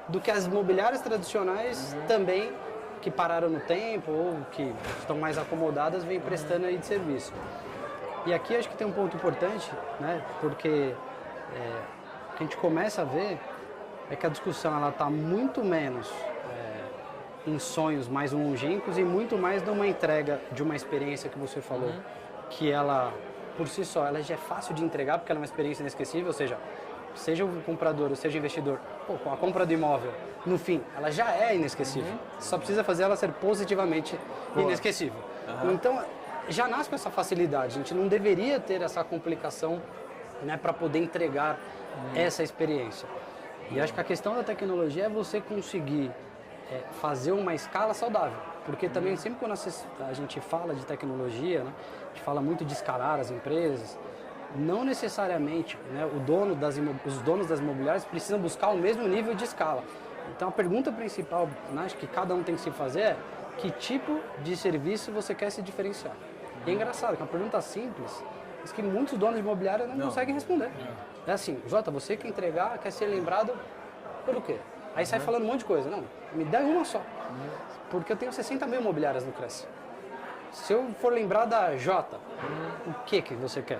do que as imobiliárias tradicionais também, que pararam no tempo ou que estão mais acomodadas, vêm prestando aí de serviço. E aqui acho que tem um ponto importante, né? Porque o que a gente começa a ver é que a discussão ela está muito menos em sonhos mais longínquos e muito mais numa entrega de uma experiência que você falou, que ela, por si só, ela já é fácil de entregar porque ela é uma experiência inesquecível, ou seja o comprador ou seja o investidor, com a compra do imóvel, no fim, ela já é inesquecível. Só precisa fazer ela ser positivamente inesquecível. Então, já nasce com essa facilidade. A gente não deveria ter essa complicação, né, para poder entregar essa experiência. E acho que a questão da tecnologia é você conseguir fazer uma escala saudável. Porque também, sempre quando a gente fala de tecnologia, né, a gente fala muito de escalar as empresas, não necessariamente, né, os donos das imobiliárias precisam buscar o mesmo nível de escala. Então a pergunta principal, né, acho que cada um tem que se fazer é: que tipo de serviço você quer se diferenciar? E é engraçado, que é uma pergunta simples, mas que muitos donos de imobiliária não conseguem responder. É assim: Jota, você quer entregar, quer ser lembrado pelo quê? Aí sai falando um monte de coisa. Não, me dá uma só. Porque eu tenho 60 mil imobiliárias no Cresce. Se eu for lembrar da Jota, o que você quer?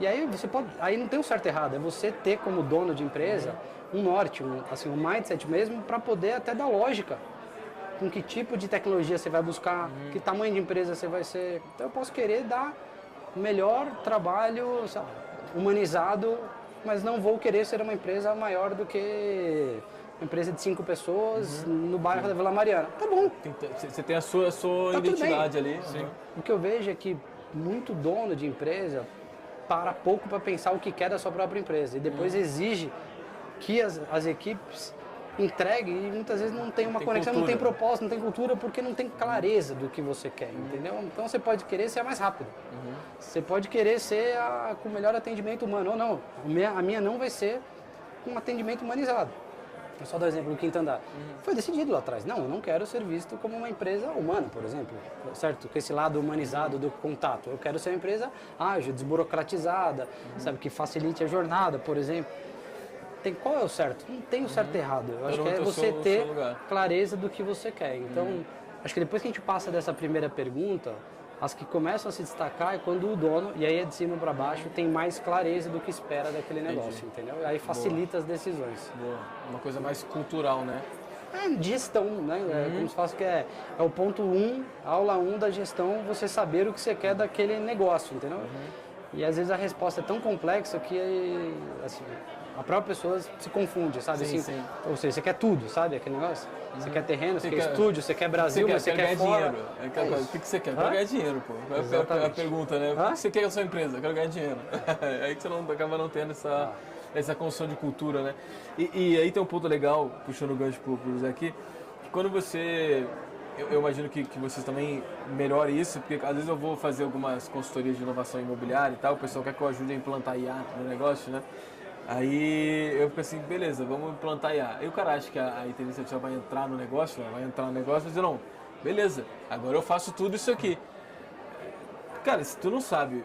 E aí você pode, aí não tem um certo e errado, é você ter como dono de empresa um norte, um mindset mesmo, para poder até dar lógica com que tipo de tecnologia você vai buscar, que tamanho de empresa você vai ser. Então eu posso querer dar o melhor trabalho, sabe, humanizado, mas não vou querer ser uma empresa maior do que uma empresa de 5 pessoas no bairro da Vila Mariana. Tá bom. Você tem a sua tá identidade ali. O que eu vejo é que muito dono de empresa para pouco para pensar o que quer da sua própria empresa e depois exige que as equipes entregue e muitas vezes não tem uma conexão, cultura. não tem propósito, não tem cultura, porque não tem clareza do que você quer, entendeu? Então você pode querer ser a mais rápido. Você pode querer ser com o melhor atendimento humano, ou não. A minha não vai ser com um atendimento humanizado. Vou só dar o exemplo do quinto andar. Foi decidido lá atrás. Não, eu não quero ser visto como uma empresa humana, por exemplo. Certo? Com esse lado humanizado do contato. Eu quero ser uma empresa ágil, desburocratizada, sabe, que facilite a jornada, por exemplo. Qual é o certo? Não tem o certo e errado. Eu acho que é você ter clareza do que você quer. Então, acho que depois que a gente passa dessa primeira pergunta, as que começam a se destacar é quando o dono, e aí é de cima para baixo, tem mais clareza do que espera daquele negócio, entendeu? Aí facilita as decisões. Boa. Uma coisa mais cultural, né? De gestão, né? Como se fala que é o ponto 1, aula 1 da gestão, você saber o que você quer daquele negócio, entendeu? E às vezes a resposta é tão complexa que assim, a própria pessoa se confunde, sabe? Sim, assim, sim. Ou seja, você quer tudo, sabe? Aquele negócio. Você quer terreno, você quer estúdio, você quer Brasil, mas você quer fora. dinheiro. O que você quer? Eu quero ganhar dinheiro, pô. É a pergunta, né? O que você quer com a sua empresa? Eu quero ganhar dinheiro. Aí que você acaba não tendo essa construção de cultura, né? E aí tem um ponto legal, puxando o gancho pro José aqui, que quando você... Eu imagino que vocês também melhorem isso, porque às vezes eu vou fazer algumas consultorias de inovação imobiliária e tal, o pessoal quer que eu ajude a implantar IA no negócio, né? Aí eu fico assim, beleza, vamos implantar IA. Aí o cara acha que a inteligência artificial vai entrar no negócio, né? Vai entrar no negócio e dizer, não, beleza, agora eu faço tudo isso aqui. Cara, se tu não sabe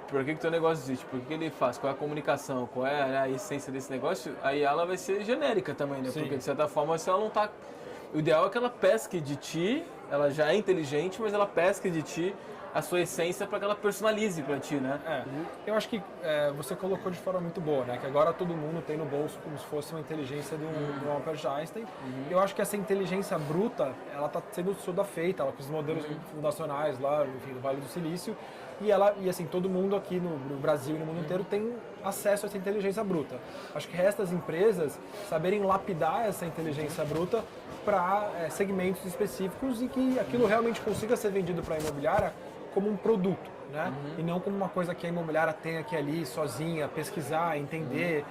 por que o teu negócio existe, por que ele faz, qual é a comunicação, qual é a essência desse negócio, aí ela vai ser genérica também, né? Sim. Porque de certa forma, se ela não tá... O ideal é que ela pesque de ti, ela já é inteligente, mas ela pesque de ti a sua essência para que ela personalize para ti, né? Eu acho que você colocou de forma muito boa, né? Que agora todo mundo tem no bolso como se fosse uma inteligência do Albert Einstein. Eu acho que essa inteligência bruta, ela está sendo estuda feita, ela com os modelos fundacionais lá, enfim, do Vale do Silício. E assim, todo mundo aqui no Brasil e no mundo inteiro tem acesso a essa inteligência bruta. Acho que resta às empresas saberem lapidar essa inteligência bruta para segmentos específicos e que aquilo realmente consiga ser vendido para a imobiliária como um produto, né? E não como uma coisa que a imobiliária tem aqui ali sozinha, pesquisar, entender.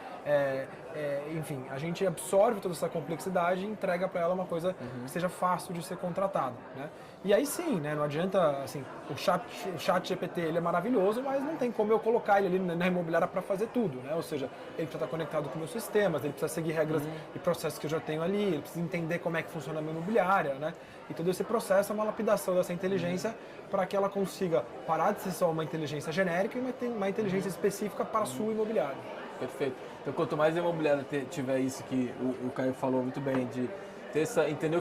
Enfim, a gente absorve toda essa complexidade e entrega para ela uma coisa que seja fácil de ser contratada, né? E aí sim, né? Não adianta, assim, o chat GPT ele é maravilhoso, mas não tem como eu colocar ele ali na imobiliária para fazer tudo, né? Ou seja, ele precisa estar conectado com meus sistemas, ele precisa seguir regras e processos que eu já tenho ali, ele precisa entender como é que funciona a minha imobiliária, né? E todo esse processo é uma lapidação dessa inteligência para que ela consiga parar de ser só uma inteligência genérica e uma inteligência específica para a sua imobiliária. Perfeito. Então, quanto mais a imobiliária tiver isso que o Caio falou muito bem, de ter entender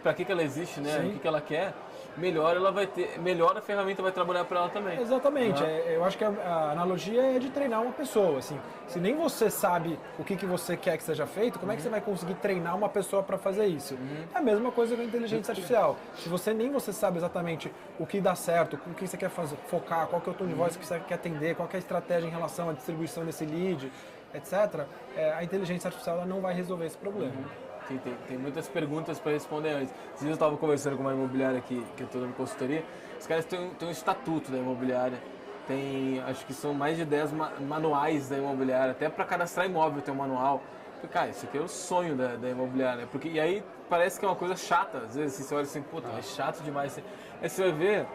para que ela existe, né? O que ela quer, melhor ela vai ter, melhor a ferramenta vai trabalhar para ela também. Exatamente. Eu acho que a analogia é de treinar uma pessoa. Assim, se nem você sabe o que você quer que seja feito, como é que você vai conseguir treinar uma pessoa para fazer isso? É a mesma coisa com a inteligência artificial. Se nem você sabe exatamente o que dá certo, o que você quer fazer, focar, qual que é o tom de voz que você quer atender, qual que é a estratégia em relação à distribuição desse lead, etc., a inteligência artificial ela não vai resolver esse problema. Tem muitas perguntas para responder antes. Esses dias eu estava conversando com uma imobiliária que eu estou dando consultoria. Os caras têm um estatuto da imobiliária. Acho que são mais de 10 manuais da imobiliária. Até para cadastrar imóvel tem um manual. Porque, cara, isso aqui é o sonho da imobiliária. Porque, e aí parece que é uma coisa chata. Às vezes você olha assim, puta, é chato demais. Aí você vai ver,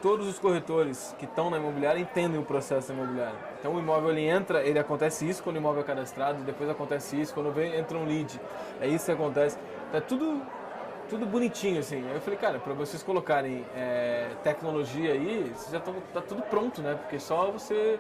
todos os corretores que estão na imobiliária entendem o processo da imobiliária. Então o imóvel ele acontece isso quando o imóvel é cadastrado, depois acontece isso quando entra um lead. É isso que acontece. Tá tudo bonitinho assim. Aí eu falei, cara, para vocês colocarem tecnologia aí, tá tudo pronto, né? Porque só você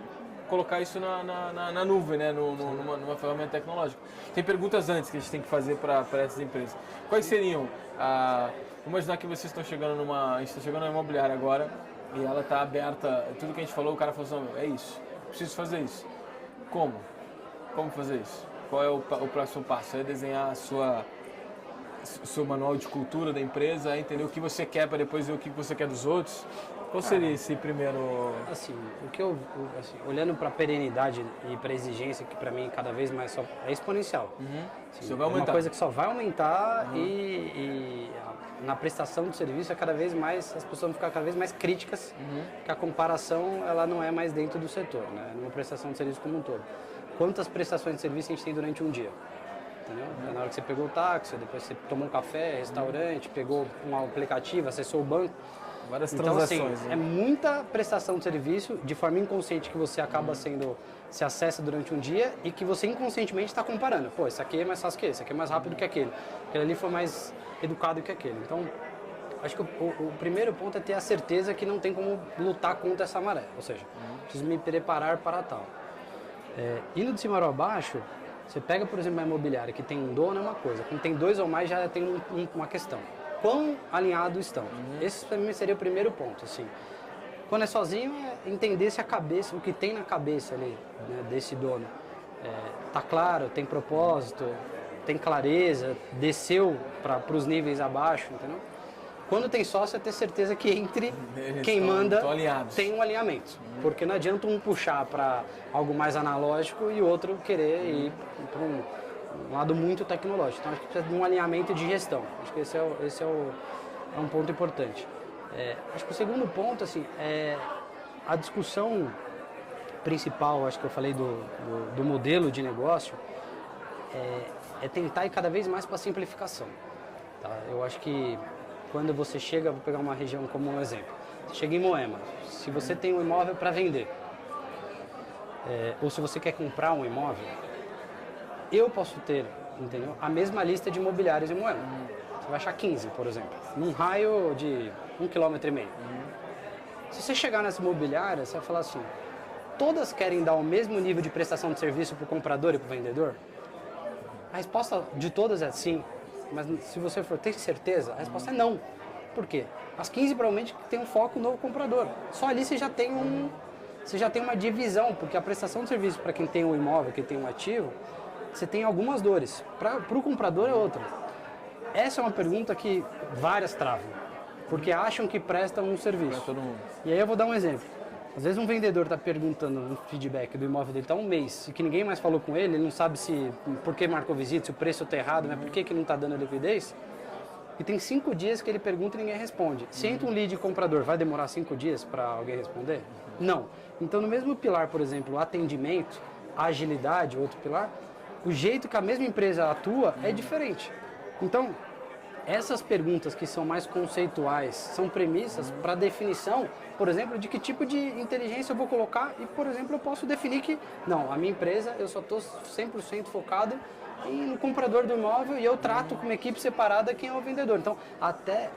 colocar isso na nuvem, né? Numa ferramenta tecnológica. Tem perguntas antes que a gente tem que fazer para essas empresas. Quais seriam? Vamos imaginar que vocês estão chegando a gente está chegando na imobiliária agora e ela está aberta, tudo que a gente falou, o cara falou assim, é isso, preciso fazer isso. Como? Como fazer isso? Qual é o próximo passo? É desenhar seu manual de cultura da empresa, entender o que você quer para depois ver o que você quer dos outros? Qual seria esse primeiro... Assim, olhando para a perenidade e para a exigência, que para mim cada vez mais só é exponencial. Isso vai aumentar. É uma coisa que só vai aumentar e na prestação de serviço é cada vez mais, as pessoas vão ficar cada vez mais críticas, que a comparação ela não é mais dentro do setor, né? Numa prestação de serviço como um todo. Quantas prestações de serviço a gente tem durante um dia? entendeu? Na hora que você pegou o táxi, depois você tomou um café, restaurante, pegou um aplicativo, acessou o banco. Várias Então, assim, transações. é muita prestação de serviço de forma inconsciente que você acaba se acessa durante um dia e que você inconscientemente está comparando. Pô, esse aqui é mais fácil que esse aqui é mais rápido que aquele. Aquele ali foi mais educado que aquele. Então, acho que o primeiro ponto é ter a certeza que não tem como lutar contra essa maré. Ou seja, preciso me preparar para tal. Indo de cima para baixo, você pega, por exemplo, uma imobiliária que tem um dono é uma coisa. Quando tem 2 ou mais já tem uma questão. Quão alinhados estão? Esse para mim seria o primeiro ponto, assim. Quando é sozinho, é entender se a cabeça, o que tem na cabeça ali, né, desse dono, tá claro, tem propósito, tem clareza, desceu para os níveis abaixo, entendeu? Quando tem sócio, é ter certeza que entre quem manda tem um alinhamento. Porque não adianta um puxar para algo mais analógico e o outro querer ir para um lado muito tecnológico. Então, acho que precisa de um alinhamento de gestão. Acho que esse é um ponto importante. Acho que o segundo ponto, assim, é a discussão principal, acho que eu falei do modelo de negócio, é tentar ir cada vez mais para a simplificação. Tá? Eu acho que quando você chega, vou pegar uma região como um exemplo, você chega em Moema, se você tem um imóvel para vender, ou se você quer comprar um imóvel, eu posso ter, entendeu, a mesma lista de imobiliários em Moema. Você vai achar 15, por exemplo, num raio de 1,5 km. Se você chegar nessa imobiliária, você vai falar assim, todas querem dar o mesmo nível de prestação de serviço para o comprador e para o vendedor? A resposta de todas é sim, mas se você for ter certeza, a resposta é não. Por quê? As 15 provavelmente tem um foco no comprador. Só ali você já tem uma divisão, porque a prestação de serviço para quem tem um imóvel, quem tem um ativo, você tem algumas dores. Para o comprador é outra. Essa é uma pergunta que várias travam, porque acham que prestam um serviço. Todo mundo. E aí eu vou dar um exemplo. Às vezes um vendedor está perguntando um feedback do imóvel dele, está um mês, e que ninguém mais falou com ele não sabe por que marcou visita, se o preço está errado, né? Por que não está dando liquidez. E tem 5 dias que ele pergunta e ninguém responde. Se entra um lead comprador, vai demorar 5 dias para alguém responder? Não. Então, no mesmo pilar, por exemplo, atendimento, agilidade, outro pilar, o jeito que a mesma empresa atua é diferente. Então, essas perguntas que são mais conceituais são premissas para definição, por exemplo, de que tipo de inteligência eu vou colocar e, por exemplo, eu posso definir que, não, a minha empresa eu só estou 100% focado no comprador do imóvel e eu trato com uma equipe separada quem é o vendedor. Então, até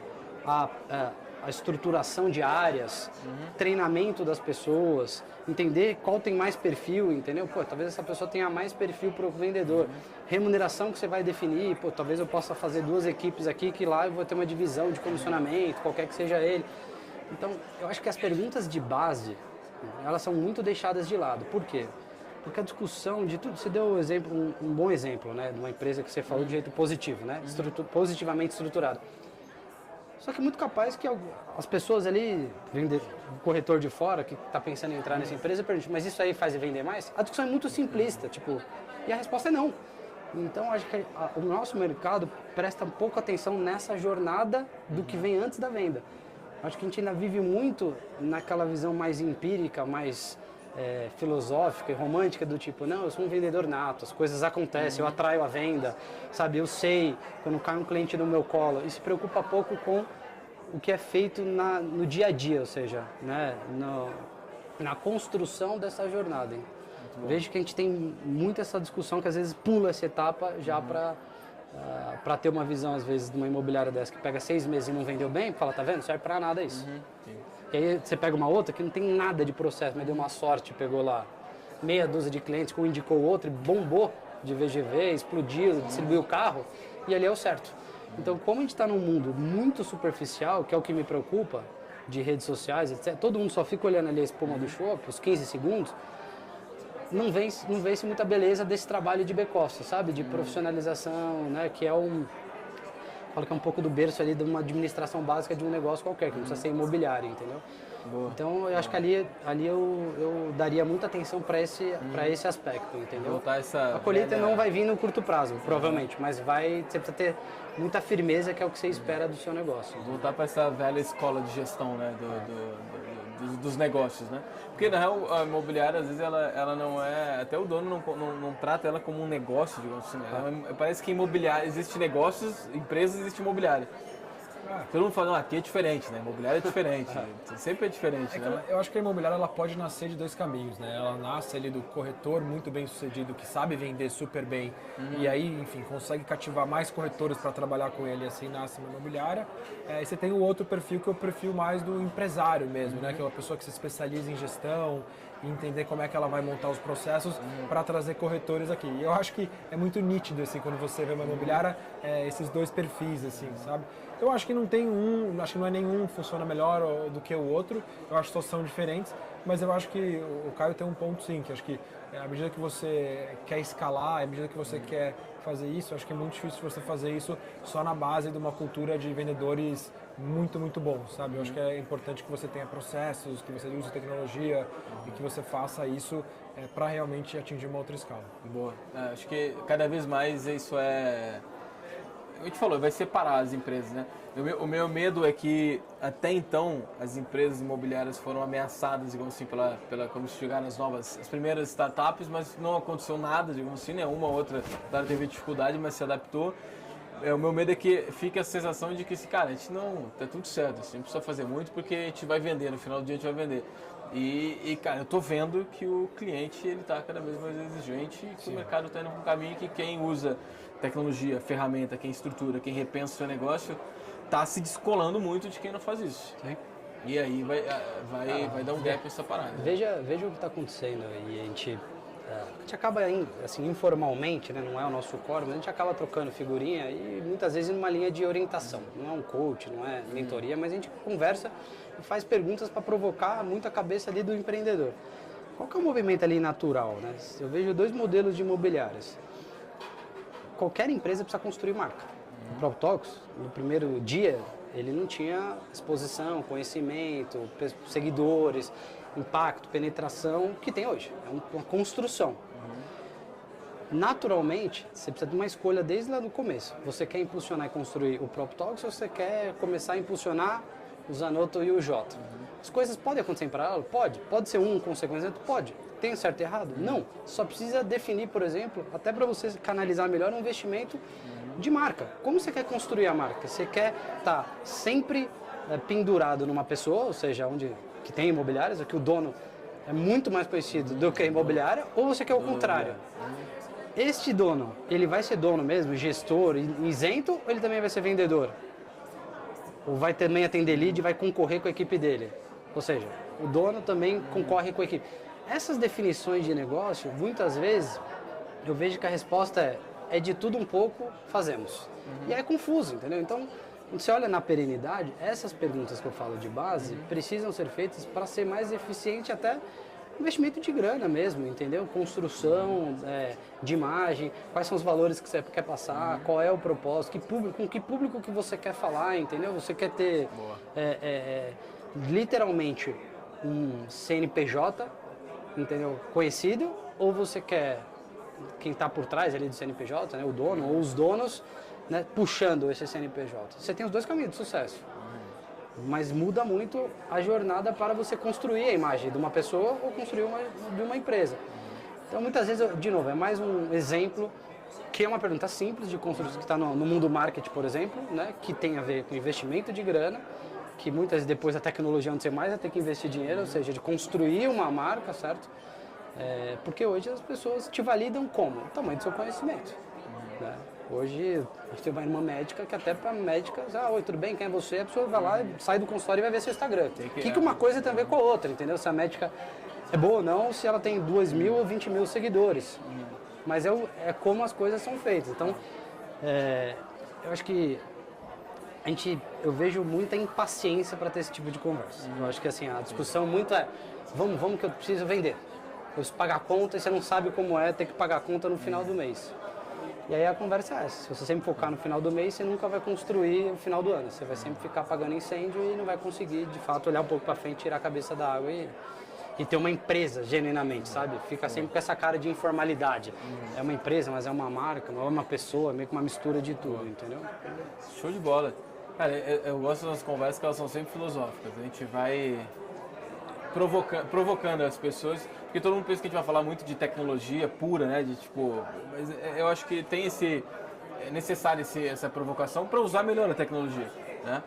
a estruturação de áreas, treinamento das pessoas, entender qual tem mais perfil, entendeu? Pô, talvez essa pessoa tenha mais perfil para o vendedor. Remuneração que você vai definir, pô, talvez eu possa fazer 2 equipes aqui que lá eu vou ter uma divisão de comissionamento, qualquer que seja ele. Então, eu acho que as perguntas de base, elas são muito deixadas de lado. Por quê? Porque a discussão de tudo, você deu um bom exemplo, né, de uma empresa que você falou de jeito positivo, né, positivamente estruturado. Só que é muito capaz que as pessoas ali, o corretor de fora que está pensando em entrar nessa empresa, perguntam, mas isso aí faz vender mais? A discussão é muito simplista, tipo, e a resposta é não. Então, acho que o nosso mercado presta pouca atenção nessa jornada do que vem antes da venda. Acho que a gente ainda vive muito naquela visão mais empírica, mais filosófica e romântica do tipo, não, eu sou um vendedor nato, as coisas acontecem, eu atraio a venda, sabe, eu sei quando cai um cliente no meu colo, e se preocupa pouco com o que é feito no dia a dia, ou seja, né, na construção dessa jornada. Hein? Vejo que a gente tem muito essa discussão que às vezes pula essa etapa já para ter uma visão, às vezes, de uma imobiliária dessa que pega 6 meses e não vendeu bem, fala, tá vendo, não serve para nada isso. E aí você pega uma outra que não tem nada de processo, mas deu uma sorte, pegou lá meia dúzia de clientes, que um indicou o outro, e bombou de VGV, explodiu, distribuiu o carro, e ali é o certo. Então, como a gente está num mundo muito superficial, que é o que me preocupa, de redes sociais, etc., todo mundo só fica olhando ali a espuma do chopp, os 15 segundos, não vê-se muita beleza desse trabalho de back-office, sabe? De profissionalização, né? Que é falo que é um pouco do berço ali de uma administração básica de um negócio qualquer, que não precisa ser imobiliário, entendeu? Boa. Então, eu acho que ali eu daria muita atenção para esse aspecto, entendeu? A colheita não vai vir no curto prazo, provavelmente, mas você precisa ter muita firmeza, que é o que você espera do seu negócio. Voltar para essa velha escola de gestão, né? dos negócios, né? Porque na real a imobiliária às vezes ela não é, até o dono não trata ela como um negócio, digamos assim, né? Parece que imobiliária existe negócios, empresas, existe imobiliária. Todo mundo fala, aqui é diferente, né? Imobiliária é diferente, sempre é diferente, né? Eu acho que a imobiliária ela pode nascer de dois caminhos, né? Ela nasce ali do corretor muito bem sucedido, que sabe vender super bem e aí, enfim, consegue cativar mais corretores para trabalhar com ele, assim nasce uma imobiliária. E você tem o outro perfil que é o perfil mais do empresário mesmo, né? Que é uma pessoa que se especializa em gestão e entender como é que ela vai montar os processos para trazer corretores aqui. E eu acho que é muito nítido, assim, quando você vê uma imobiliária, esses dois perfis, assim, sabe? Eu acho que não tem acho que não é nenhum funciona melhor do que o outro, eu acho que só são diferentes, mas eu acho que o Caio tem um ponto sim, que acho que à medida que você quer escalar, à medida que você quer fazer isso, acho que é muito difícil você fazer isso só na base de uma cultura de vendedores muito, muito bons, sabe? Eu acho que é importante que você tenha processos, que você use tecnologia e que você faça isso para realmente atingir uma outra escala. Boa. Acho que cada vez mais isso a gente falou, vai separar as empresas, né? O meu medo é que até então as empresas imobiliárias foram ameaçadas, digamos assim, quando chegaram as primeiras startups, mas não aconteceu nada, digamos assim, né? Uma ou outra teve dificuldade, mas se adaptou. O meu medo é que fique a sensação de que, cara, a gente não, tá tudo certo, assim, não precisa fazer muito porque a gente vai vender, no final do dia a gente vai vender. Cara, eu tô vendo que o cliente, ele tá cada vez mais exigente e que o mercado tá indo para um caminho que quem usa tecnologia, ferramenta, quem estrutura, quem repensa o seu negócio, tá se descolando muito de quem não faz isso. Sim. E aí vai dar um gap nessa parada. Veja o que está acontecendo e a gente acaba, assim, informalmente, né, não é o nosso core, mas a gente acaba trocando figurinha e muitas vezes numa linha de orientação. Não é um coach, não é mentoria, mas a gente conversa e faz perguntas para provocar muito a cabeça ali do empreendedor. Qual que é o movimento ali natural, né? Eu vejo dois modelos de imobiliárias. Qualquer empresa precisa construir marca. O PropTalks, no primeiro dia, ele não tinha exposição, conhecimento, seguidores, impacto, penetração que tem hoje. É uma construção. Naturalmente, você precisa de uma escolha desde lá do começo. Você quer impulsionar e construir o PropTalks ou você quer começar a impulsionar o Zanotto e o Jota? As coisas podem acontecer em paralelo? Pode. Pode ser um consequência? Pode. Tem certo e errado? Não. Só precisa definir, por exemplo, até para você canalizar melhor um investimento de marca. Como você quer construir a marca? Você quer estar sempre pendurado numa pessoa, ou seja, que tem imobiliárias, que o dono é muito mais conhecido do que a imobiliária, ou você quer o contrário? Este dono, ele vai ser dono mesmo, gestor, isento, ou ele também vai ser vendedor? Ou vai também atender lead e vai concorrer com a equipe dele? Ou seja, o dono também concorre com a equipe. Essas definições de negócio, muitas vezes, eu vejo que a resposta é de tudo um pouco, fazemos. E é confuso, entendeu? Então, quando você olha na perenidade, essas perguntas que eu falo de base precisam ser feitas para ser mais eficiente até investimento de grana mesmo, entendeu? Construção de imagem, quais são os valores que você quer passar, qual é o propósito, com que público que você quer falar, entendeu? Você quer ter literalmente um CNPJ, entendeu? Conhecido, ou você quer quem está por trás ali do CNPJ, né? O dono ou os donos, né? Puxando esse CNPJ. Você tem os dois caminhos de sucesso. Mas muda muito a jornada para você construir a imagem de uma pessoa ou construir de uma empresa. Então, muitas vezes, de novo, é mais um exemplo que é uma pergunta simples de construção que está no mundo marketing, por exemplo, né? Que tem a ver com investimento de grana, que muitas vezes depois a tecnologia onde você mais vai ter que investir dinheiro, ou seja, de construir uma marca, certo? Porque hoje as pessoas te validam como? O tamanho do seu conhecimento. Né? Hoje, a gente tem uma irmã médica que até para médica, oi, tudo bem, quem é você? A pessoa vai lá, sai do consultório e vai ver seu Instagram. O que uma coisa tem a ver com a outra, entendeu? Se a médica é boa ou não, se ela tem 2.000 ou 20.000 seguidores. Mas é como as coisas são feitas. Então, eu acho que eu vejo muita impaciência para ter esse tipo de conversa. Eu acho que assim, a discussão muito vamos que eu preciso vender. Eu preciso pagar a conta e você não sabe como é ter que pagar a conta no final do mês. E aí a conversa é essa. Se você sempre focar no final do mês, você nunca vai construir o final do ano. Você vai sempre ficar apagando incêndio e não vai conseguir, de fato, olhar um pouco para frente, tirar a cabeça da água e ter uma empresa, genuinamente, sabe? Fica sempre com essa cara de informalidade. É uma empresa, mas é uma marca, não é uma pessoa, meio que uma mistura de tudo, entendeu? Show de bola. Cara, eu gosto das conversas que elas são sempre filosóficas. A gente vai provocando as pessoas, porque todo mundo pensa que a gente vai falar muito de tecnologia pura, né? De tipo, mas eu acho que tem é necessário essa provocação para usar melhor a tecnologia, né?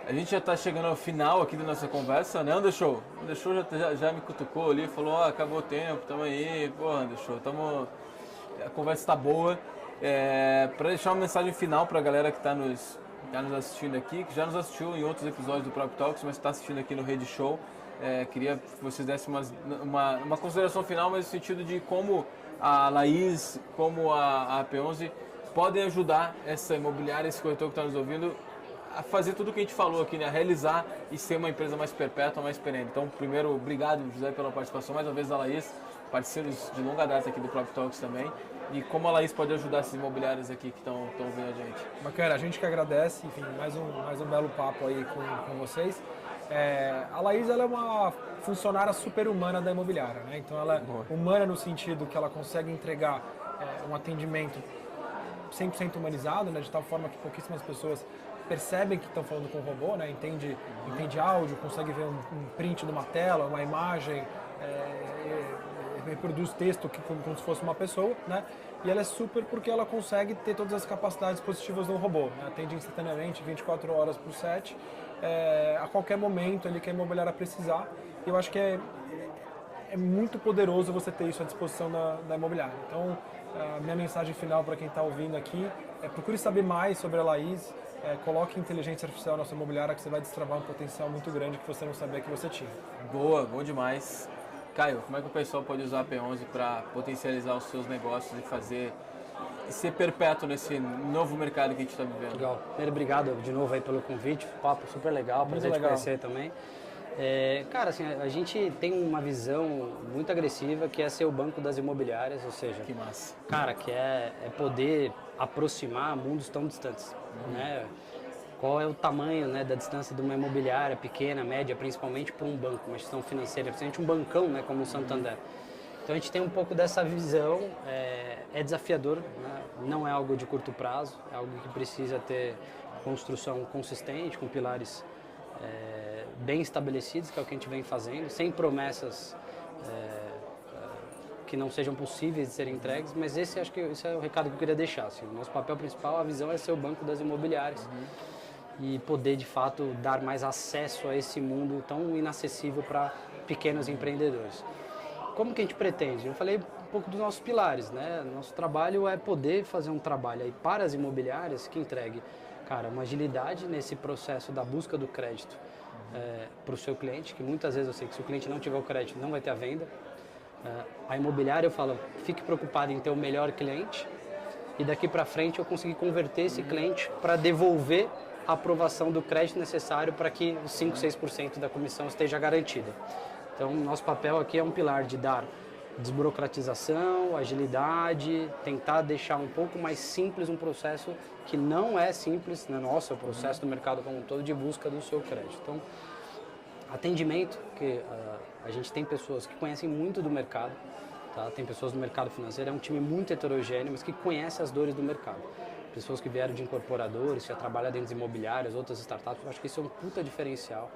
A gente já está chegando ao final aqui da nossa conversa, né, Anderson? O Anderson já me cutucou ali, falou, acabou o tempo, tamo aí, pô, Anderson, a conversa está boa. Para deixar uma mensagem final para a galera que está nos assistindo aqui, que já nos assistiu em outros episódios do Prop Talks, mas está assistindo aqui no Rede Show, queria que vocês dessem uma consideração final, mas no sentido de como a Laís, como a P11 podem ajudar essa imobiliária, esse corretor que está nos ouvindo, a fazer tudo o que a gente falou aqui, né? A realizar e ser uma empresa mais perpétua, mais perene. Então, primeiro, obrigado, José, pela participação, mais uma vez, da Laís, parceiros de longa data aqui do Prop Talks também, e como a Laís pode ajudar esses imobiliários aqui que estão ouvindo a gente. Bacana, a gente que agradece, enfim, mais um belo papo aí com vocês. A Laís, ela é uma funcionária super-humana da imobiliária, né? Então, ela é humana no sentido que ela consegue entregar um atendimento 100% humanizado, né? De tal forma que pouquíssimas pessoas percebem que estão falando com o robô, né? Entende áudio, consegue ver um print de uma tela, uma imagem, reproduz texto como se fosse uma pessoa, né? E ela é super porque ela consegue ter todas as capacidades positivas do robô, né? Atende instantaneamente, 24 horas por set, a qualquer momento ali que a imobiliária precisar. E eu acho que é muito poderoso você ter isso à disposição da imobiliária. Então, a minha mensagem final para quem está ouvindo aqui procure saber mais sobre a Laís, coloque inteligência artificial na sua imobiliária que você vai destravar um potencial muito grande que você não sabia que você tinha. Boa, bom demais. Caio, como é que o pessoal pode usar a P11 para potencializar os seus negócios e ser perpétuo nesse novo mercado que a gente está vivendo? Legal. Primeiro, obrigado de novo aí pelo convite, papo super legal, prazer te conhecer também. Cara, assim, a gente tem uma visão muito agressiva que é ser o banco das imobiliárias, ou seja, que massa. Cara, que é poder aproximar mundos tão distantes, né? Qual é o tamanho, né, da distância de uma imobiliária pequena, média, principalmente para um banco, uma instituição financeira, principalmente um bancão, né, como o Santander. Então a gente tem um pouco dessa visão, é desafiador, né? Não é algo de curto prazo, é algo que precisa ter construção consistente, com pilares bem estabelecidos, que é o que a gente vem fazendo, sem promessas que não sejam possíveis de serem entregues, mas acho que esse é o recado que eu queria deixar. Assim, o nosso papel principal, a visão é ser o banco das imobiliárias e poder, de fato, dar mais acesso a esse mundo tão inacessível para pequenos empreendedores. Como que a gente pretende? Eu falei um pouco dos nossos pilares, né? Nosso trabalho é poder fazer um trabalho aí para as imobiliárias que entregue, cara, uma agilidade nesse processo da busca do crédito para o seu cliente, que muitas vezes eu sei que se o cliente não tiver o crédito, não vai ter a venda. A imobiliária, eu falo, fique preocupado em ter o melhor cliente e daqui para frente eu conseguir converter esse cliente para devolver a aprovação do crédito necessário para que os 5, 6% da comissão esteja garantida. Então, nosso papel aqui é um pilar de dar desburocratização, agilidade, tentar deixar um pouco mais simples um processo que não é simples, né? Nossa, é o processo do mercado como um todo de busca do seu crédito. Então, atendimento, que a gente tem pessoas que conhecem muito do mercado, tá? Tem pessoas do mercado financeiro, é um time muito heterogêneo, mas que conhece as dores do mercado. Pessoas que vieram de incorporadores, que já trabalham dentro de imobiliários, outras startups, eu acho que isso é um puta diferencial,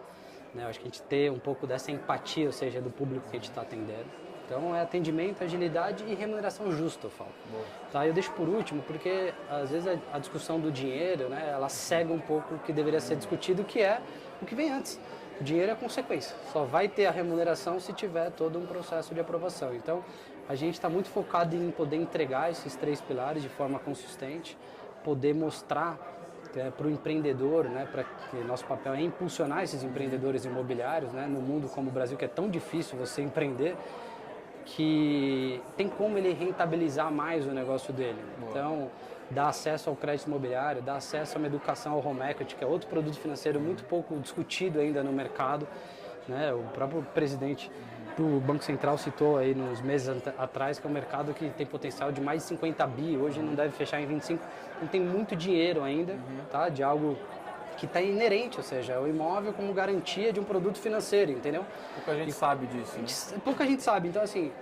né? Eu acho que a gente ter um pouco dessa empatia, ou seja, do público que a gente está atendendo. Então, é atendimento, agilidade e remuneração justa, eu falo. Tá? Eu deixo por último, porque às vezes a discussão do dinheiro, né, ela cega um pouco o que deveria ser discutido, que é o que vem antes. O dinheiro é consequência, só vai ter a remuneração se tiver todo um processo de aprovação. Então, a gente está muito focado em poder entregar esses 3 pilares de forma consistente, poder mostrar para o empreendedor, né, para que nosso papel é impulsionar esses empreendedores imobiliários, né, no mundo como o Brasil, que é tão difícil você empreender, que tem como ele rentabilizar mais o negócio dele. Então, dar acesso ao crédito imobiliário, dar acesso a uma educação ao home equity, que é outro produto financeiro muito pouco discutido ainda no mercado, né? O próprio presidente do Banco Central citou aí nos meses atrás que é um mercado que tem potencial de mais de 50 bi, hoje não deve fechar em 25, não tem muito dinheiro ainda, tá? De algo que está inerente, ou seja, o imóvel como garantia de um produto financeiro, entendeu? Pouca gente sabe disso, né? Pouca gente sabe, então assim,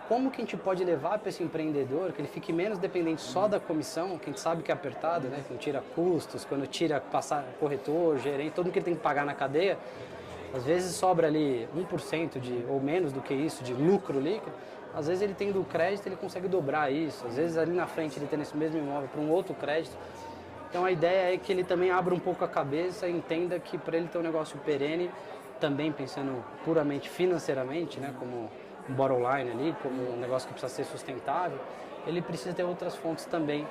como que a gente pode levar para esse empreendedor que ele fique menos dependente só da comissão, que a gente sabe que é apertado, né? Quando tira custos, quando tira passar corretor, gerente, todo mundo que ele tem que pagar na cadeia, Às vezes sobra ali 1% ou menos do que isso de lucro líquido. Às vezes ele tendo o crédito, ele consegue dobrar isso. Às vezes ali na frente ele tendo esse mesmo imóvel para um outro crédito. Então a ideia é que ele também abra um pouco a cabeça e entenda que para ele ter um negócio perene, também pensando puramente financeiramente, né, como um bottom line ali, como um negócio que precisa ser sustentável, ele precisa ter outras fontes também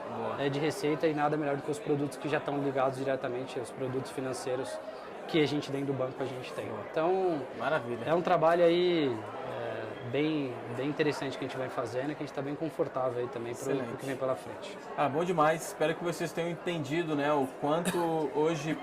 de receita, e nada melhor do que os produtos que já estão ligados diretamente aos produtos financeiros que a gente dentro do banco a gente tem. Então, maravilha. É um trabalho aí bem interessante que a gente vai fazendo, e que a gente está bem confortável aí também para o que vem pela frente. Bom demais. Espero que vocês tenham entendido, né, o quanto hoje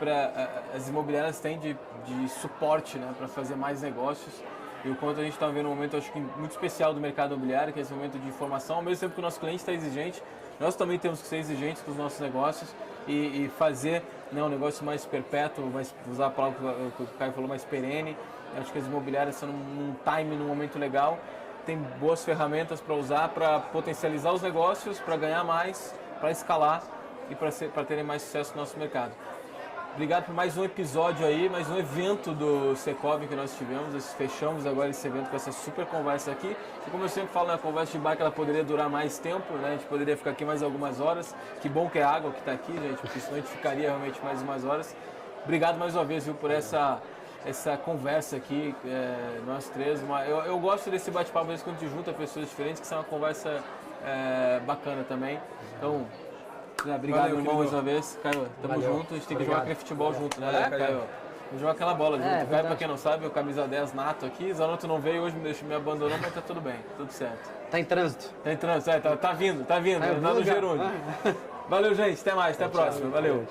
as imobiliárias têm de suporte, né, para fazer mais negócios. E o quanto a gente está vendo um momento, acho que muito especial do mercado imobiliário, que é esse momento de informação. Ao mesmo tempo que o nosso cliente está exigente, nós também temos que ser exigentes com os nossos negócios e fazer, né, um negócio mais perpétuo, usar a palavra que o Caio falou, mais perene. Acho que as imobiliárias estão num time, num momento legal, tem boas ferramentas para usar, para potencializar os negócios, para ganhar mais, para escalar e para terem mais sucesso no nosso mercado. Obrigado por mais um episódio aí, mais um evento do Secov que nós tivemos. Fechamos agora esse evento com essa super conversa aqui. E como eu sempre falo, na conversa de bike ela poderia durar mais tempo, né? A gente poderia ficar aqui mais algumas horas. Que bom que é a água que está aqui, gente, porque senão a gente ficaria realmente mais umas horas. Obrigado mais uma vez, viu, por essa conversa aqui, nós três. Eu gosto desse bate-papo, às vezes, quando a gente junta pessoas diferentes, que são uma conversa bacana também. Então, obrigado, irmão, mais uma vez. Caio, tamo junto. A gente tem que jogar aquele futebol junto, né, Caio? Vamos jogar aquela bola junto. O Caio, pra quem não sabe, é o camisa 10 nato aqui. Zanotto não veio hoje, me abandonou, mas tá tudo bem, tudo certo. Tá em trânsito. Tá em trânsito, tá vindo, tá no gerúndio. Valeu, gente, até mais, até a próxima. Valeu.